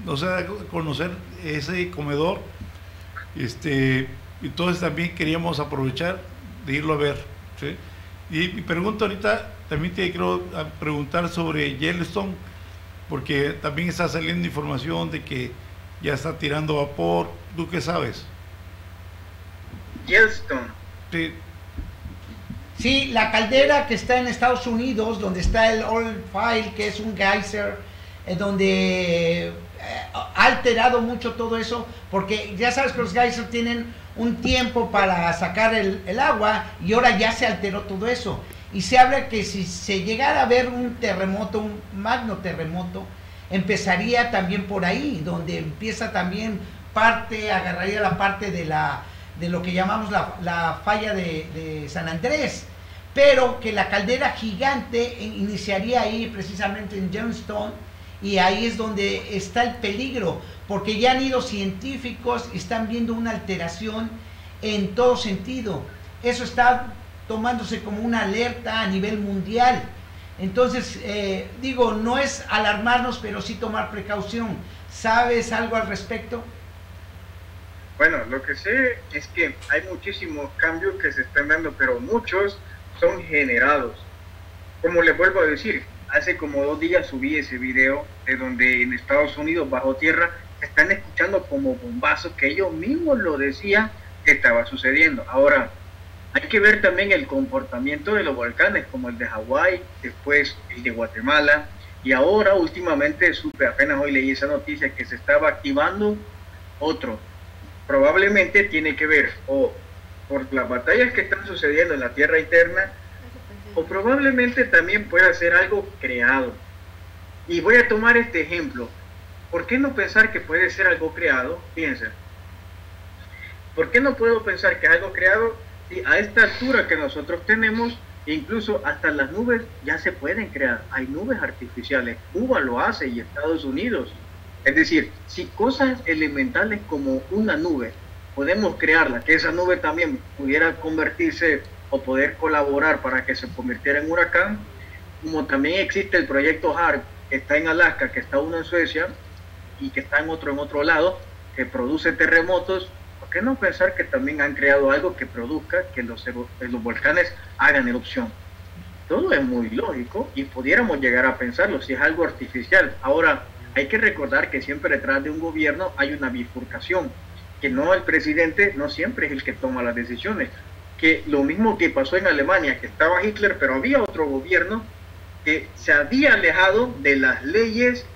No se ha dado a conocer ese comedor. Entonces también queríamos aprovechar de irlo a ver, ¿sí? Y mi pregunta ahorita, también te quiero preguntar sobre Yellowstone, porque también está saliendo información de que ya está tirando vapor. ¿Tú qué sabes? Yellowstone. Sí. Sí, la caldera que está en Estados Unidos, donde está el Old File, que es un geyser, donde ha alterado mucho todo eso, porque ya sabes que los geysers tienen un tiempo para sacar el agua, y ahora ya se alteró todo eso. Y se habla que si se llegara a ver un terremoto, un magno terremoto, empezaría también por ahí, donde empieza también agarraría la parte de lo que llamamos la falla de San Andrés, pero que la caldera gigante iniciaría ahí precisamente en Yellowstone, y ahí es donde está el peligro, porque ya han ido científicos y están viendo una alteración en todo sentido. eso está tomándose como una alerta a nivel mundial. Entonces, digo, no es alarmarnos, pero sí tomar precaución. ¿Sabes algo al respecto? Bueno, lo que sé es que hay muchísimos cambios que se están dando, pero muchos son generados. Como les vuelvo a decir, hace como 2 días subí ese video de donde en Estados Unidos, bajo tierra, están escuchando como bombazos que ellos mismos lo decían que estaba sucediendo. Ahora, hay que ver también el comportamiento de los volcanes, como el de Hawái, después el de Guatemala, y ahora últimamente supe, apenas hoy leí esa noticia, que se estaba activando otro. Probablemente tiene que ver o por las batallas que están sucediendo en la tierra interna, o probablemente también pueda ser algo creado. Y voy a tomar este ejemplo. ¿Por qué no pensar que puede ser algo creado? Piensa. ¿Por qué no puedo pensar que es algo creado si a esta altura que nosotros tenemos, incluso hasta las nubes ya se pueden crear? Hay nubes artificiales. Cuba lo hace y Estados Unidos. Es decir, si cosas elementales como una nube podemos crearla, que esa nube también pudiera convertirse o poder colaborar para que se convirtiera en huracán, como también existe el proyecto HARP, que está en Alaska, que está uno en Suecia y que está en otro lado, que produce terremotos. ¿Por qué no pensar que también han creado algo que produzca que los volcanes hagan erupción? Todo es muy lógico y pudiéramos llegar a pensarlo si es algo artificial. Ahora, hay que recordar que siempre detrás de un gobierno hay una bifurcación, que no, el presidente no siempre es el que toma las decisiones, que lo mismo que pasó en Alemania, que estaba Hitler, pero había otro gobierno que se había alejado de las leyes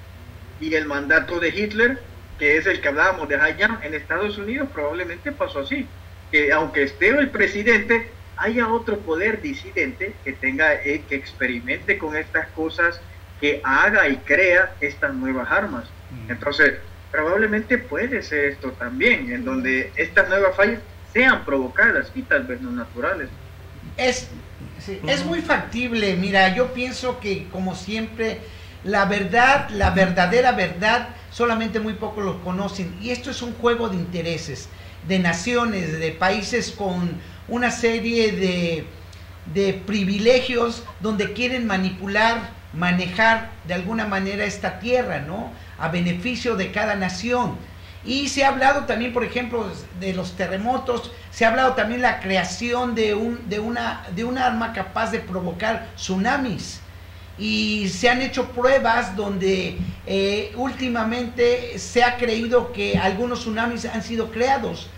y el mandato de Hitler, que es el que hablábamos de Hayam. En Estados Unidos probablemente pasó así, que aunque esté el presidente, haya otro poder disidente que tenga, que experimente con estas cosas, que haga y crea estas nuevas armas. Entonces, probablemente puede ser esto también, en donde estas nuevas fallas sean provocadas y tal vez no naturales. Es muy factible. Mira, yo pienso que, como siempre, la verdad, la verdadera verdad, solamente muy pocos lo conocen. Y esto es un juego de intereses, de naciones, de países con una serie de privilegios donde quieren manipular, manejar de alguna manera esta tierra, ¿no? A beneficio de cada nación. Y se ha hablado también, por ejemplo, de los terremotos, se ha hablado también de la creación de un arma capaz de provocar tsunamis. Y se han hecho pruebas donde últimamente se ha creído que algunos tsunamis han sido creados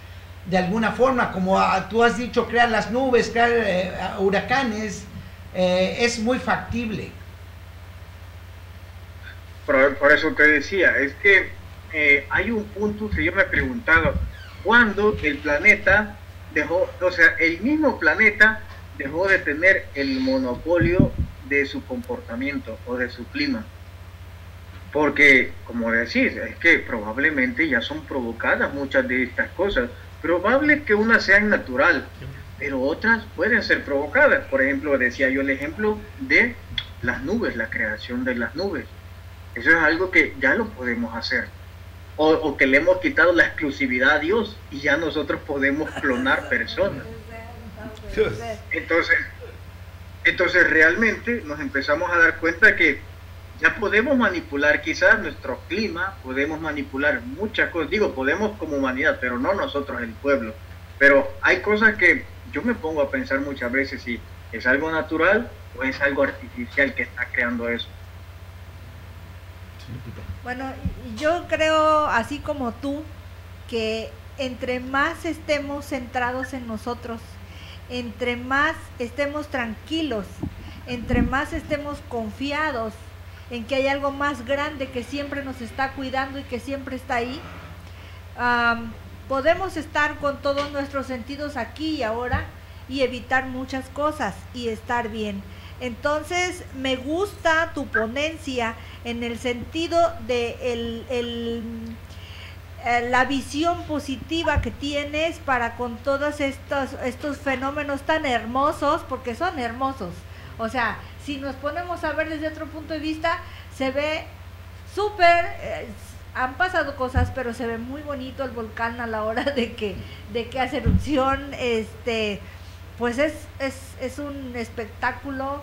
de alguna forma, como tú has dicho, crear las nubes, crear huracanes, es muy factible. Por eso te decía, es que hay un punto que yo me he preguntado, ¿cuándo el planeta dejó, o sea, el mismo planeta dejó de tener el monopolio de su comportamiento o de su clima? Porque, como decís, es que probablemente ya son provocadas muchas de estas cosas. Probable que unas sean natural, pero otras pueden ser provocadas. Por ejemplo, decía yo el ejemplo de las nubes, la creación de las nubes. Eso es algo que ya lo podemos hacer. O que le hemos quitado la exclusividad a Dios y ya nosotros podemos clonar personas. Entonces realmente nos empezamos a dar cuenta que ya podemos manipular quizás nuestro clima, podemos manipular muchas cosas. Digo, podemos como humanidad, pero no nosotros, el pueblo. Pero hay cosas que yo me pongo a pensar muchas veces si es algo natural o es algo artificial que está creando eso. Bueno, yo creo, así como tú, que entre más estemos centrados en nosotros, entre más estemos tranquilos, entre más estemos confiados en que hay algo más grande que siempre nos está cuidando y que siempre está ahí, podemos estar con todos nuestros sentidos aquí y ahora y evitar muchas cosas y estar bien. Entonces, me gusta tu ponencia en el sentido de la visión positiva que tienes para con todos estos fenómenos tan hermosos, porque son hermosos. O sea, si nos ponemos a ver desde otro punto de vista, se ve súper, han pasado cosas, pero se ve muy bonito el volcán a la hora de que hace erupción, pues es un espectáculo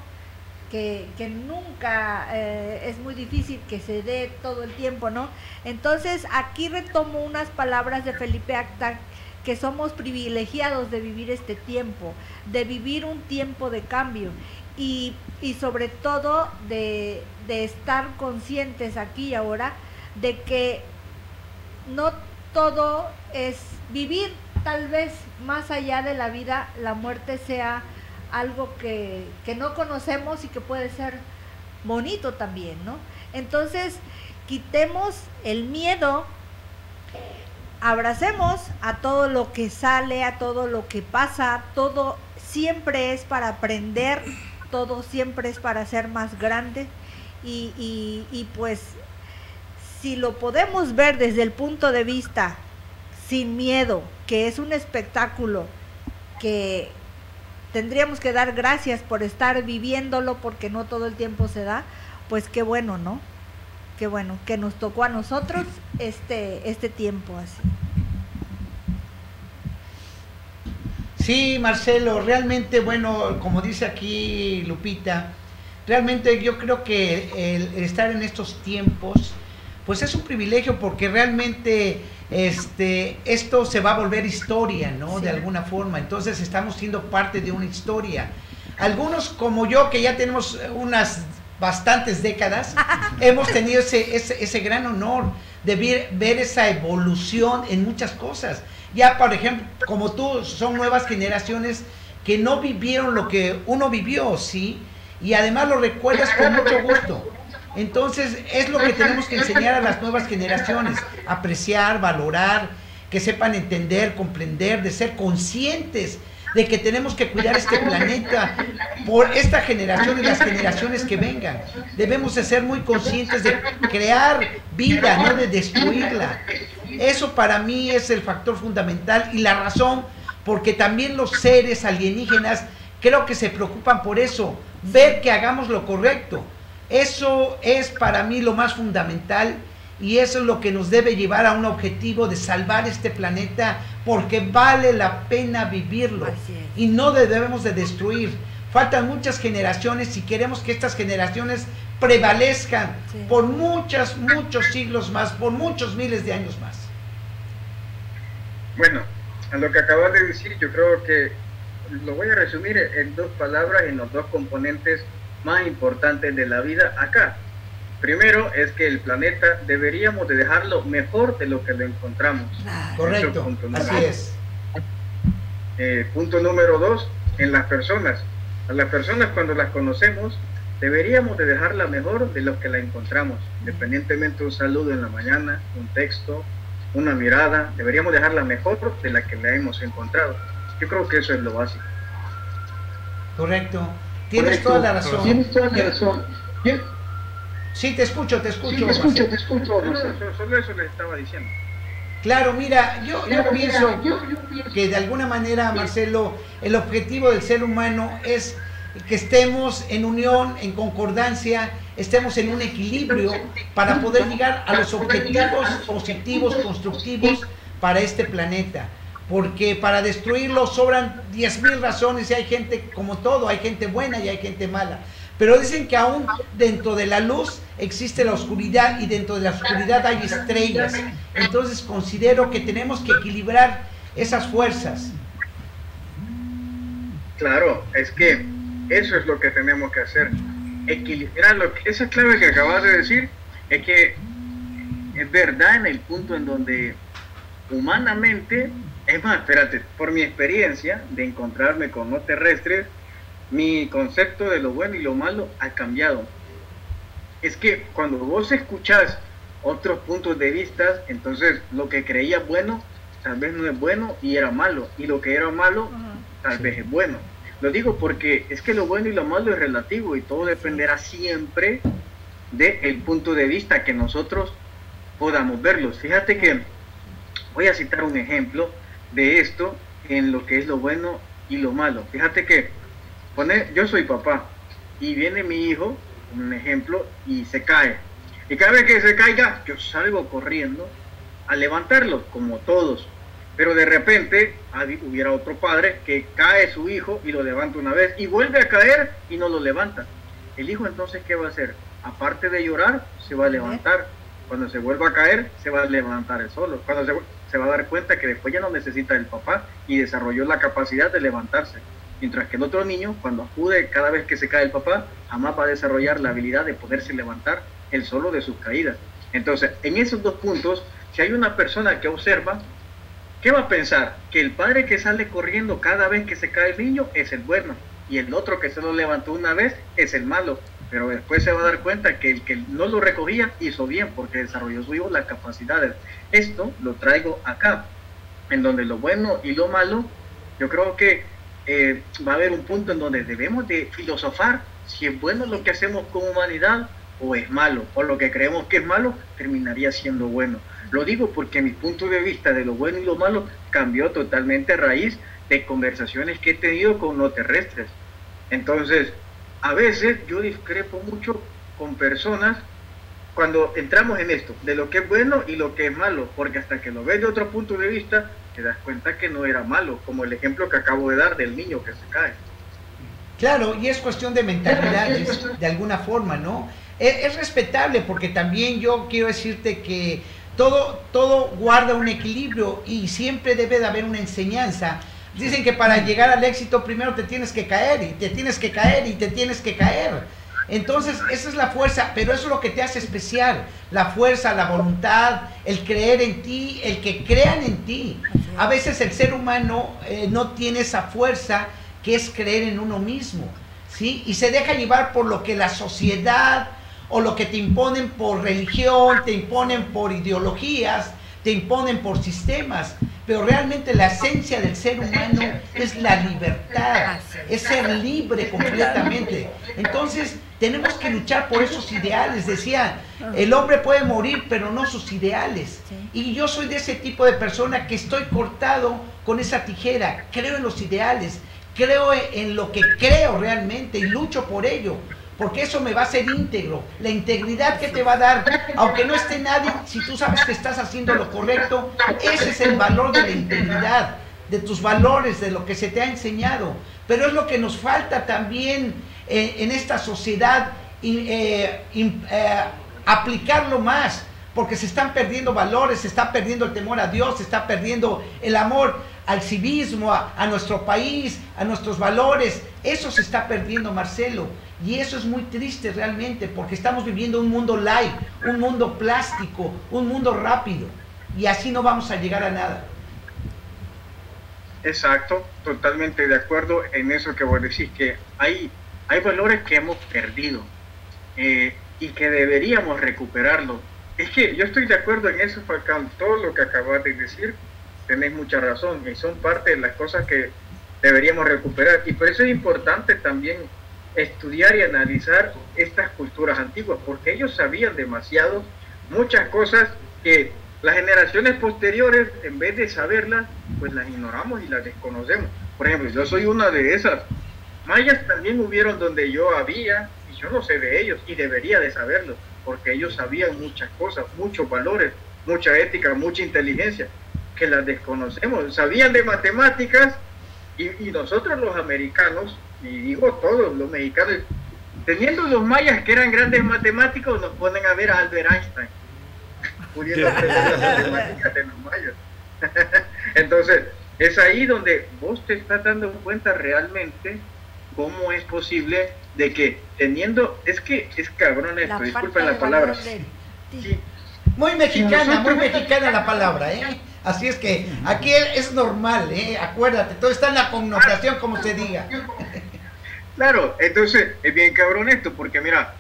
que nunca es muy difícil que se dé todo el tiempo, ¿no? Entonces aquí retomo unas palabras de Felipe Acta, que somos privilegiados de vivir este tiempo, de vivir un tiempo de cambio y sobre todo de estar conscientes aquí y ahora de que no todo es vivir, tal vez más allá de la vida, la muerte sea algo que no conocemos y que puede ser bonito también, ¿no? Entonces, quitemos el miedo, abracemos a todo lo que sale, a todo lo que pasa, todo siempre es para aprender, todo siempre es para ser más grande y pues si lo podemos ver desde el punto de vista sin miedo, que es un espectáculo que tendríamos que dar gracias por estar viviéndolo porque no todo el tiempo se da, pues qué bueno, ¿no? Qué bueno que nos tocó a nosotros este tiempo así. Sí, Marcelo, realmente, bueno, como dice aquí Lupita, realmente yo creo que el estar en estos tiempos, pues es un privilegio porque realmente esto se va a volver historia, ¿no? Sí. De alguna forma, entonces estamos siendo parte de una historia. Algunos como yo, que ya tenemos unas bastantes décadas, hemos tenido ese gran honor de ver esa evolución en muchas cosas. Ya, por ejemplo, como tú, son nuevas generaciones que no vivieron lo que uno vivió, ¿sí? Y además lo recuerdas con mucho gusto. Entonces, es lo que tenemos que enseñar a las nuevas generaciones, apreciar, valorar, que sepan entender, comprender, de ser conscientes de que tenemos que cuidar este planeta por esta generación y las generaciones que vengan. Debemos de ser muy conscientes de crear vida, no de destruirla. Eso para mí es el factor fundamental y la razón porque también los seres alienígenas creo que se preocupan por eso, ver que hagamos lo correcto. Eso es para mí lo más fundamental y eso es lo que nos debe llevar a un objetivo de salvar este planeta porque vale la pena vivirlo y no debemos de destruir. Faltan muchas generaciones si queremos que estas generaciones prevalezcan por muchos siglos más, por muchos miles de años más. Bueno, a lo que acabas de decir, yo creo que lo voy a resumir en dos palabras, en los dos componentes más importantes de la vida acá. Primero es que el planeta deberíamos de dejarlo mejor de lo que lo encontramos. Correcto, así es. Punto número dos, en las personas. A las personas cuando las conocemos deberíamos de dejarla mejor de lo que la encontramos. Independientemente de un saludo en la mañana, un texto, una mirada, deberíamos dejarla mejor de la que la hemos encontrado. Yo creo que eso es lo básico. Correcto. Tienes toda la razón. Tienes toda la razón. Sí, te escucho. Sí, te escucho. Solo eso les estaba diciendo. Claro, mira, yo pienso que de alguna manera, Marcelo, el objetivo del ser humano es que estemos en unión, en concordancia, estemos en un equilibrio para poder llegar a los objetivos positivos, constructivos para este planeta. Porque para destruirlo sobran 10,000 razones y hay gente como todo, hay gente buena y hay gente mala. Pero dicen que aún dentro de la luz existe la oscuridad y dentro de la oscuridad hay estrellas. Entonces considero que tenemos que equilibrar esas fuerzas. Claro, es que eso es lo que tenemos que hacer. Equilibrar esa clave que acabas de decir es que es verdad en el punto en donde humanamente, es más, espérate, por mi experiencia de encontrarme con no terrestres, mi concepto de lo bueno y lo malo ha cambiado. Es que cuando vos escuchás otros puntos de vista, entonces lo que creías bueno, tal vez no es bueno y era malo, y lo que era malo, tal vez es bueno. Lo digo porque es que lo bueno y lo malo es relativo y todo dependerá siempre del punto de vista que nosotros podamos verlos. Fíjate que voy a citar un ejemplo de esto en lo que es lo bueno y lo malo. Fíjate que yo soy papá y viene mi hijo, un ejemplo, y se cae. Y cada vez que se caiga, yo salgo corriendo a levantarlo, como todos. pero de repente hubiera otro padre que cae su hijo y lo levanta una vez y vuelve a caer y no lo levanta. El hijo entonces, ¿qué va a hacer? Aparte de llorar, se va a levantar. Cuando se vuelva a caer, se va a levantar él solo. Cuando se va a dar cuenta que después ya no necesita del papá y desarrolló la capacidad de levantarse. Mientras que el otro niño, cuando acude cada vez que se cae el papá, jamás va a desarrollar la habilidad de poderse levantar él solo de sus caídas. Entonces, en esos dos puntos, si hay una persona que observa, ¿qué va a pensar? Que el padre que sale corriendo cada vez que se cae el niño es el bueno, y el otro que se lo levantó una vez es el malo. Pero después se va a dar cuenta que el que no lo recogía hizo bien, porque desarrolló su hijo las capacidades. Esto lo traigo acá, en donde lo bueno y lo malo, yo creo que va a haber un punto en donde debemos de filosofar si es bueno lo que hacemos como humanidad o es malo, o lo que creemos que es malo terminaría siendo bueno. Lo digo porque mi punto de vista de lo bueno y lo malo cambió totalmente a raíz de conversaciones que he tenido con no terrestres. Entonces, a veces yo discrepo mucho con personas cuando entramos en esto, de lo que es bueno y lo que es malo, porque hasta que lo ves de otro punto de vista, te das cuenta que no era malo, como el ejemplo que acabo de dar del niño que se cae. Claro, y es cuestión de mentalidades, de alguna forma, ¿no? Es respetable, porque también yo quiero decirte que todo guarda un equilibrio y siempre debe de haber una enseñanza. Dicen que para llegar al éxito primero te tienes que caer, y te tienes que caer, y te tienes que caer. Entonces, esa es la fuerza, pero eso es lo que te hace especial, la fuerza, la voluntad, el creer en ti, el que crean en ti. A veces el ser humano no tiene esa fuerza que es creer en uno mismo, ¿sí? Y se deja llevar por lo que la sociedad o lo que te imponen por religión, te imponen por ideologías, te imponen por sistemas. Pero realmente la esencia del ser humano es la libertad, es ser libre completamente. Entonces tenemos que luchar por esos ideales. Decía, el hombre puede morir, pero no sus ideales. Y yo soy de ese tipo de persona que estoy cortado con esa tijera. Creo en los ideales, creo en lo que creo realmente y lucho por ello, porque eso me va a hacer íntegro. La integridad que te va a dar, aunque no esté nadie, si tú sabes que estás haciendo lo correcto, ese es el valor de la integridad, de tus valores, de lo que se te ha enseñado. Pero es lo que nos falta también en esta sociedad, aplicarlo más, porque se están perdiendo valores, se está perdiendo el temor a Dios, se está perdiendo el amor al civismo, a nuestro país, a nuestros valores. Eso se está perdiendo, Marcelo. Y eso es muy triste realmente, porque estamos viviendo un mundo light, un mundo plástico, un mundo rápido, y así no vamos a llegar a nada. Exacto, totalmente de acuerdo en eso que vos decís, que hay valores que hemos perdido y que deberíamos recuperarlos. Es que yo estoy de acuerdo en eso, Falcán, todo lo que acabas de decir, tenés mucha razón, y son parte de las cosas que deberíamos recuperar, y por eso es importante también estudiar y analizar estas culturas antiguas, porque ellos sabían demasiado, muchas cosas que las generaciones posteriores, en vez de saberlas, pues las ignoramos y las desconocemos. Por ejemplo, yo soy una de esas. Mayas también hubieron donde yo había, y yo no sé de ellos, y debería de saberlo, porque ellos sabían muchas cosas, muchos valores, mucha ética, mucha inteligencia, que las desconocemos. Sabían de matemáticas, y nosotros los americanos, y digo todos los mexicanos, teniendo los mayas que eran grandes matemáticos, nos ponen a ver a Albert Einstein, pudiendo aprender las matemáticas de los mayas. Entonces, es ahí donde vos te estás dando cuenta realmente cómo es posible de que teniendo, es cabrón esto, disculpen la palabra. Sí. Muy mexicana la palabra, ¿eh? Así es que aquí es normal, acuérdate, todo está en la connotación, como se diga. Claro, entonces es bien cabrón esto, porque mira,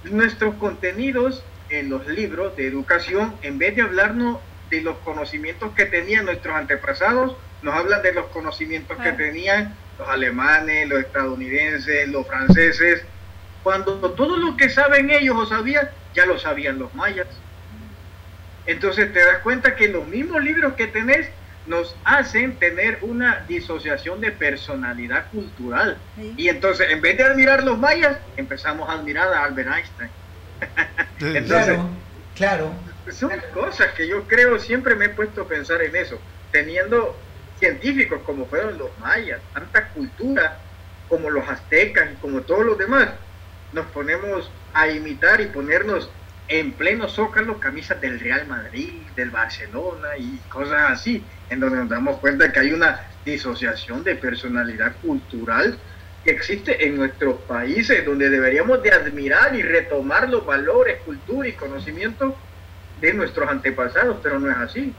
nuestros contenidos en los libros de educación, en vez de hablarnos de los conocimientos que tenían nuestros antepasados, nos hablan de los conocimientos que tenían los alemanes, los estadounidenses, los franceses, cuando todo lo que saben ellos o sabían, ya lo sabían los mayas. Entonces te das cuenta que los mismos libros que tenés nos hacen tener una disociación de personalidad cultural. Sí. Y entonces, en vez de admirar los mayas, empezamos a admirar a Albert Einstein. Entonces, claro. Son cosas que yo creo, siempre me he puesto a pensar en eso. teniendo científicos como fueron los mayas, tanta cultura como los aztecas y como todos los demás, nos ponemos a imitar y ponernos en pleno zócalo camisas del Real Madrid, del Barcelona y cosas así, en donde nos damos cuenta que hay una disociación de personalidad cultural que existe en nuestros países, donde deberíamos de admirar y retomar los valores, cultura y conocimiento de nuestros antepasados, pero no es así.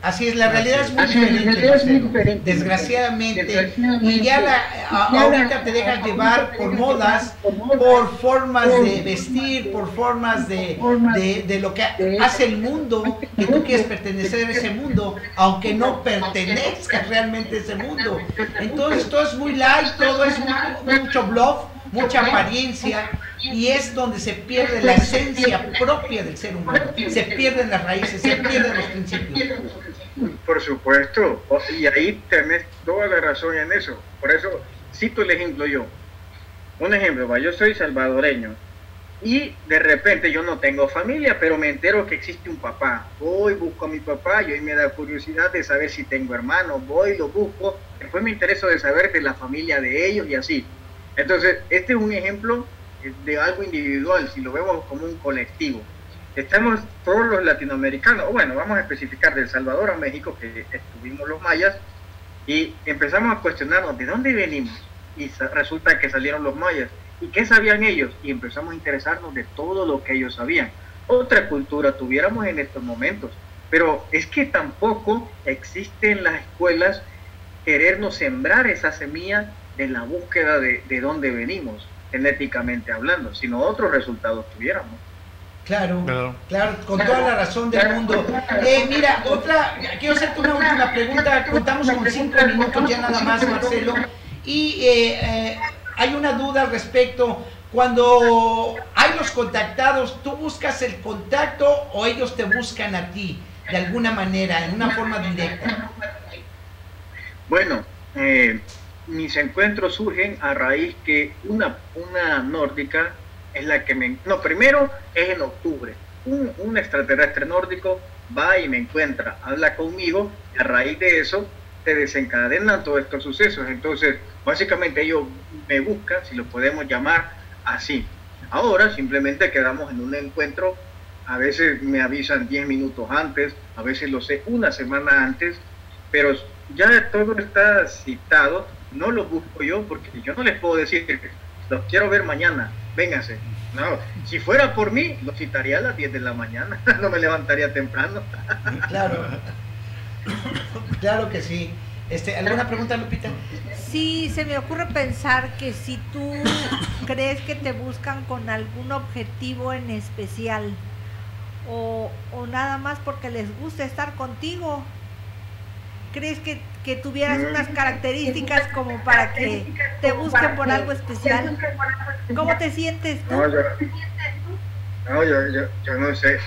Así es, la realidad es muy diferente, desgraciadamente, y ya ahorita te dejas llevar por modas, por formas de vestir, por formas de lo que hace el mundo, que tú quieres pertenecer a ese mundo, aunque no pertenezcas realmente a ese mundo. Entonces todo es muy light, todo es mucho bluff, mucha apariencia, y es donde se pierde la esencia propia del ser humano, se pierden las raíces, se pierden los principios. Por supuesto, y ahí tenés toda la razón en eso. Por eso cito el ejemplo yo. Un ejemplo, yo soy salvadoreño y de repente yo no tengo familia, pero me entero que existe un papá. Voy, busco a mi papá y hoy me da curiosidad de saber si tengo hermanos. Voy, lo busco, después me intereso de saber de la familia de ellos y así. Entonces, este es un ejemplo de algo individual, si lo vemos como un colectivo. Estamos todos los latinoamericanos, bueno, vamos a especificar de El Salvador a México, que estuvimos los mayas, y empezamos a cuestionarnos de dónde venimos, y resulta que salieron los mayas, y qué sabían ellos, y empezamos a interesarnos de todo lo que ellos sabían. Otra cultura tuviéramos en estos momentos, pero es que tampoco existe en las escuelas querernos sembrar esa semilla de la búsqueda de dónde venimos, genéticamente hablando, sino otros resultados tuviéramos. Claro, con toda la razón del mundo. Mira, quiero hacerte una última pregunta. Contamos con 5 minutos ya nada más, Marcelo. Y hay una duda al respecto. Cuando hay los contactados, ¿tú buscas el contacto o ellos te buscan a ti, de alguna manera, en una forma directa? Bueno, mis encuentros surgen a raíz que una nórdica es la que primero es en octubre, un extraterrestre nórdico va y me encuentra, habla conmigo, y a raíz de eso se desencadenan todos estos sucesos. Entonces, básicamente ellos me buscan, si lo podemos llamar así. Ahora simplemente quedamos en un encuentro, a veces me avisan 10 minutos antes, a veces lo sé una semana antes, pero ya todo está citado, no lo busco yo, porque yo no les puedo decir que los quiero ver mañana, vénganse. No, si fuera por mí, los citaría a las 10 de la mañana, no me levantaría temprano. Claro que sí. ¿Alguna pregunta, Lupita? Sí, se me ocurre pensar que si tú crees que te buscan con algún objetivo en especial o nada más porque les gusta estar contigo, ¿crees que tuvieras unas características como para que te busquen por algo especial? ¿Cómo te sientes tú? Yo no sé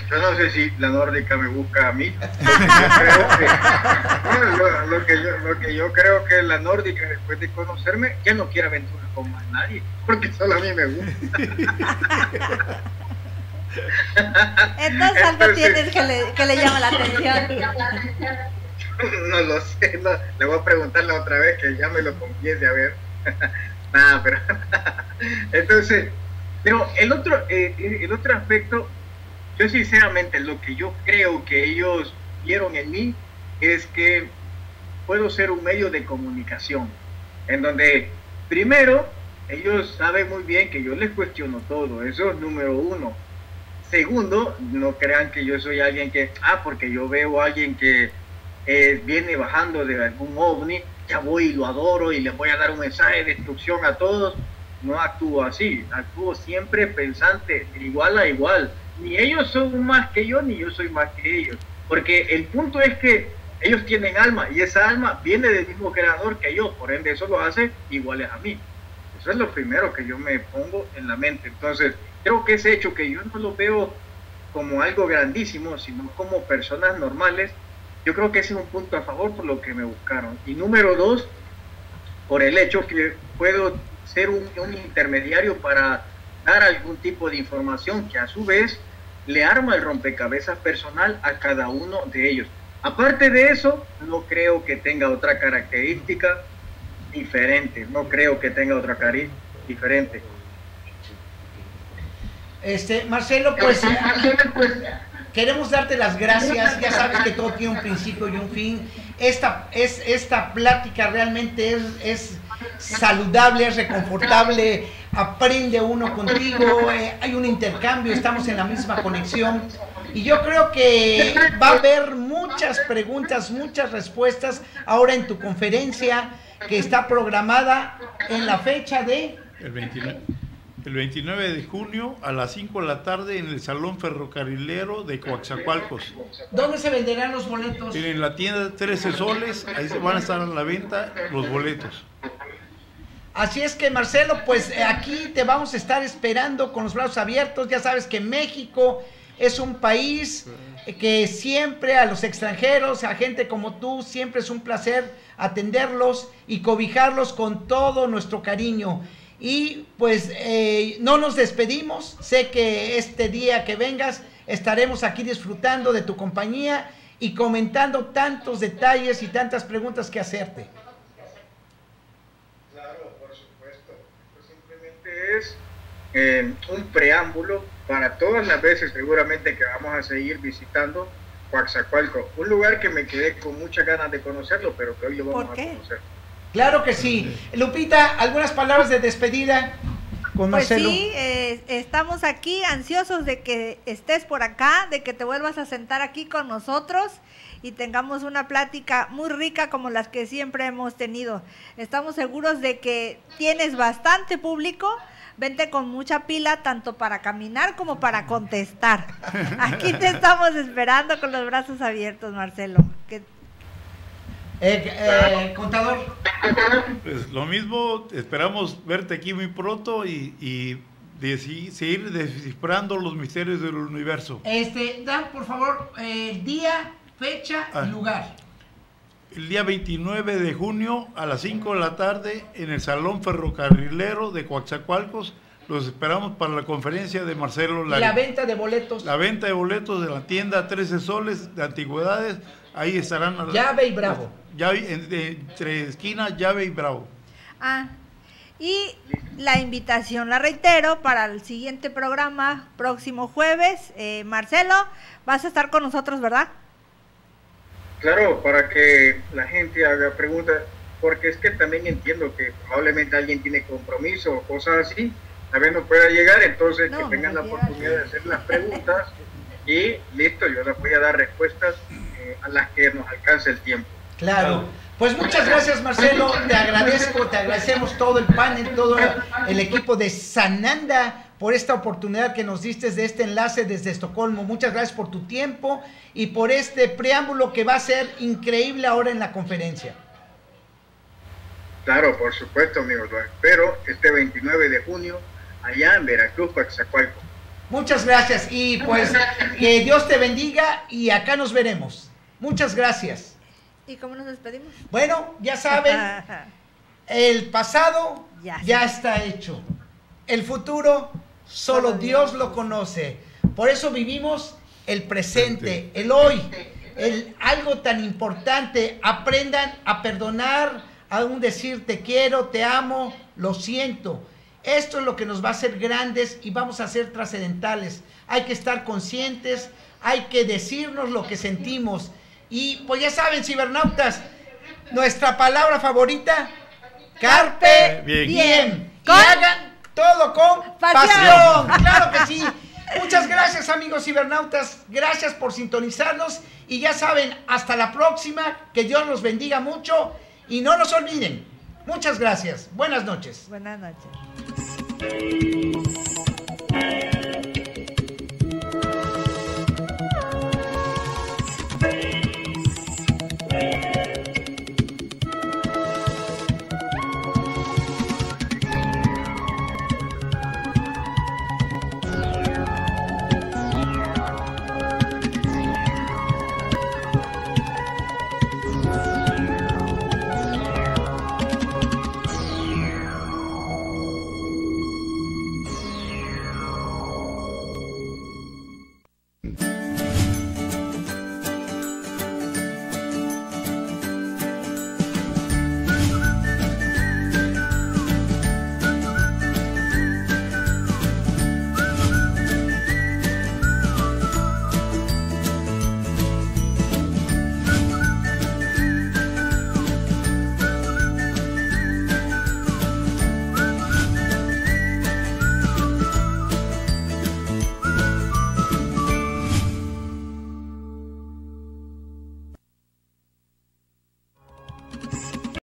si la nórdica me busca a mí. Lo que yo creo que la nórdica, después de conocerme, ya no quiere aventuras con más nadie, porque solo a mí me gusta. Entonces algo tienes que le llama la atención. No lo sé, le voy a preguntarle otra vez que ya me lo confiese, a ver. Nada, pero entonces, pero el otro aspecto, yo sinceramente lo que yo creo que ellos vieron en mí es que puedo ser un medio de comunicación, en donde primero ellos saben muy bien que yo les cuestiono todo, eso es número uno. Segundo, no crean que yo soy alguien que, porque yo veo a alguien que viene bajando de algún ovni, ya voy y lo adoro y les voy a dar un mensaje de destrucción a todos. No actúo así, actúo siempre pensante, igual a igual. Ni ellos son más que yo, ni yo soy más que ellos. Porque el punto es que ellos tienen alma, y esa alma viene del mismo creador que yo, por ende eso los hace iguales a mí. Eso es lo primero que yo me pongo en la mente. Entonces, creo que ese hecho que yo no lo veo como algo grandísimo, sino como personas normales, yo creo que ese es un punto a favor por lo que me buscaron. Y número dos, por el hecho que puedo ser un intermediario para dar algún tipo de información que a su vez le arma el rompecabezas personal a cada uno de ellos. Aparte de eso, no creo que tenga otra característica diferente. No creo que tenga otra característica diferente. Marcelo, pues queremos darte las gracias. Ya sabes que todo tiene un principio y un fin. Esta plática realmente es saludable, es reconfortable, aprende uno contigo, hay un intercambio, estamos en la misma conexión. Y yo creo que va a haber muchas preguntas, muchas respuestas ahora en tu conferencia que está programada en la fecha de... El 29 de junio a las 5 de la tarde en el Salón Ferrocarrilero de Coatzacoalcos. ¿Dónde se venderán los boletos? En la tienda 13 soles, ahí se van a estar a la venta los boletos. Así es que, Marcelo, pues aquí te vamos a estar esperando con los brazos abiertos. Ya sabes que México es un país que siempre a los extranjeros, a gente como tú, siempre es un placer atenderlos y cobijarlos con todo nuestro cariño. Y pues no nos despedimos, sé que este día que vengas estaremos aquí disfrutando de tu compañía y comentando tantos detalles y tantas preguntas que hacerte. Claro, por supuesto. Esto simplemente es un preámbulo para todas las veces seguramente que vamos a seguir visitando Coatzacoalcos, un lugar que me quedé con muchas ganas de conocerlo, pero que hoy lo vamos a conocer. Claro que sí. Lupita, ¿algunas palabras de despedida con Marcelo? Pues sí, estamos aquí ansiosos de que estés por acá, de que te vuelvas a sentar aquí con nosotros y tengamos una plática muy rica como las que siempre hemos tenido. Estamos seguros de que tienes bastante público. Vente con mucha pila, tanto para caminar como para contestar. Aquí te estamos esperando con los brazos abiertos, Marcelo. Contador. Pues lo mismo, esperamos verte aquí muy pronto y seguir descifrando los misterios del universo. Dan, por favor, día, fecha y lugar. El día 29 de junio a las 5 de la tarde en el Salón Ferrocarrilero de Coatzacoalcos. Los esperamos para la conferencia de Marcelo Lari. La venta de boletos. La venta de boletos de la tienda 13 soles de antigüedades. Ahí estarán. Llave y Bravo. Entre esquina, Llave y Bravo. Y la invitación la reitero para el siguiente programa, próximo jueves. Marcelo, vas a estar con nosotros, ¿verdad? Claro, para que la gente haga preguntas, porque es que también entiendo que probablemente alguien tiene compromiso o cosas así, a ver no pueda llegar, entonces que tengan la oportunidad de hacer las preguntas y listo, yo les voy a dar respuestas a las que nos alcance el tiempo. Claro. Pues muchas gracias, Marcelo, te agradecemos todo el panel, todo el equipo de Sananda por esta oportunidad que nos diste de este enlace desde Estocolmo. Muchas gracias por tu tiempo y por este preámbulo que va a ser increíble ahora en la conferencia. Claro, por supuesto, amigos, lo espero este 29 de junio allá en Veracruz, Coatzacoalcos. Muchas gracias y pues que Dios te bendiga y acá nos veremos. Muchas gracias. ¿Y cómo nos despedimos? Bueno, ya saben, el pasado ya está hecho. El futuro solo Dios lo conoce. Por eso vivimos el presente, el hoy, algo tan importante. Aprendan a perdonar, a un decir te quiero, te amo, lo siento. Esto es lo que nos va a hacer grandes y vamos a ser trascendentales. Hay que estar conscientes, hay que decirnos lo que sentimos. Y pues ya saben, cibernautas, nuestra palabra favorita, carpe diem. Y hagan todo con pasión. Claro que sí. Muchas gracias, amigos cibernautas. Gracias por sintonizarnos. Y ya saben, hasta la próxima. Que Dios los bendiga mucho. Y no nos olviden. Muchas gracias. Buenas noches. Buenas noches.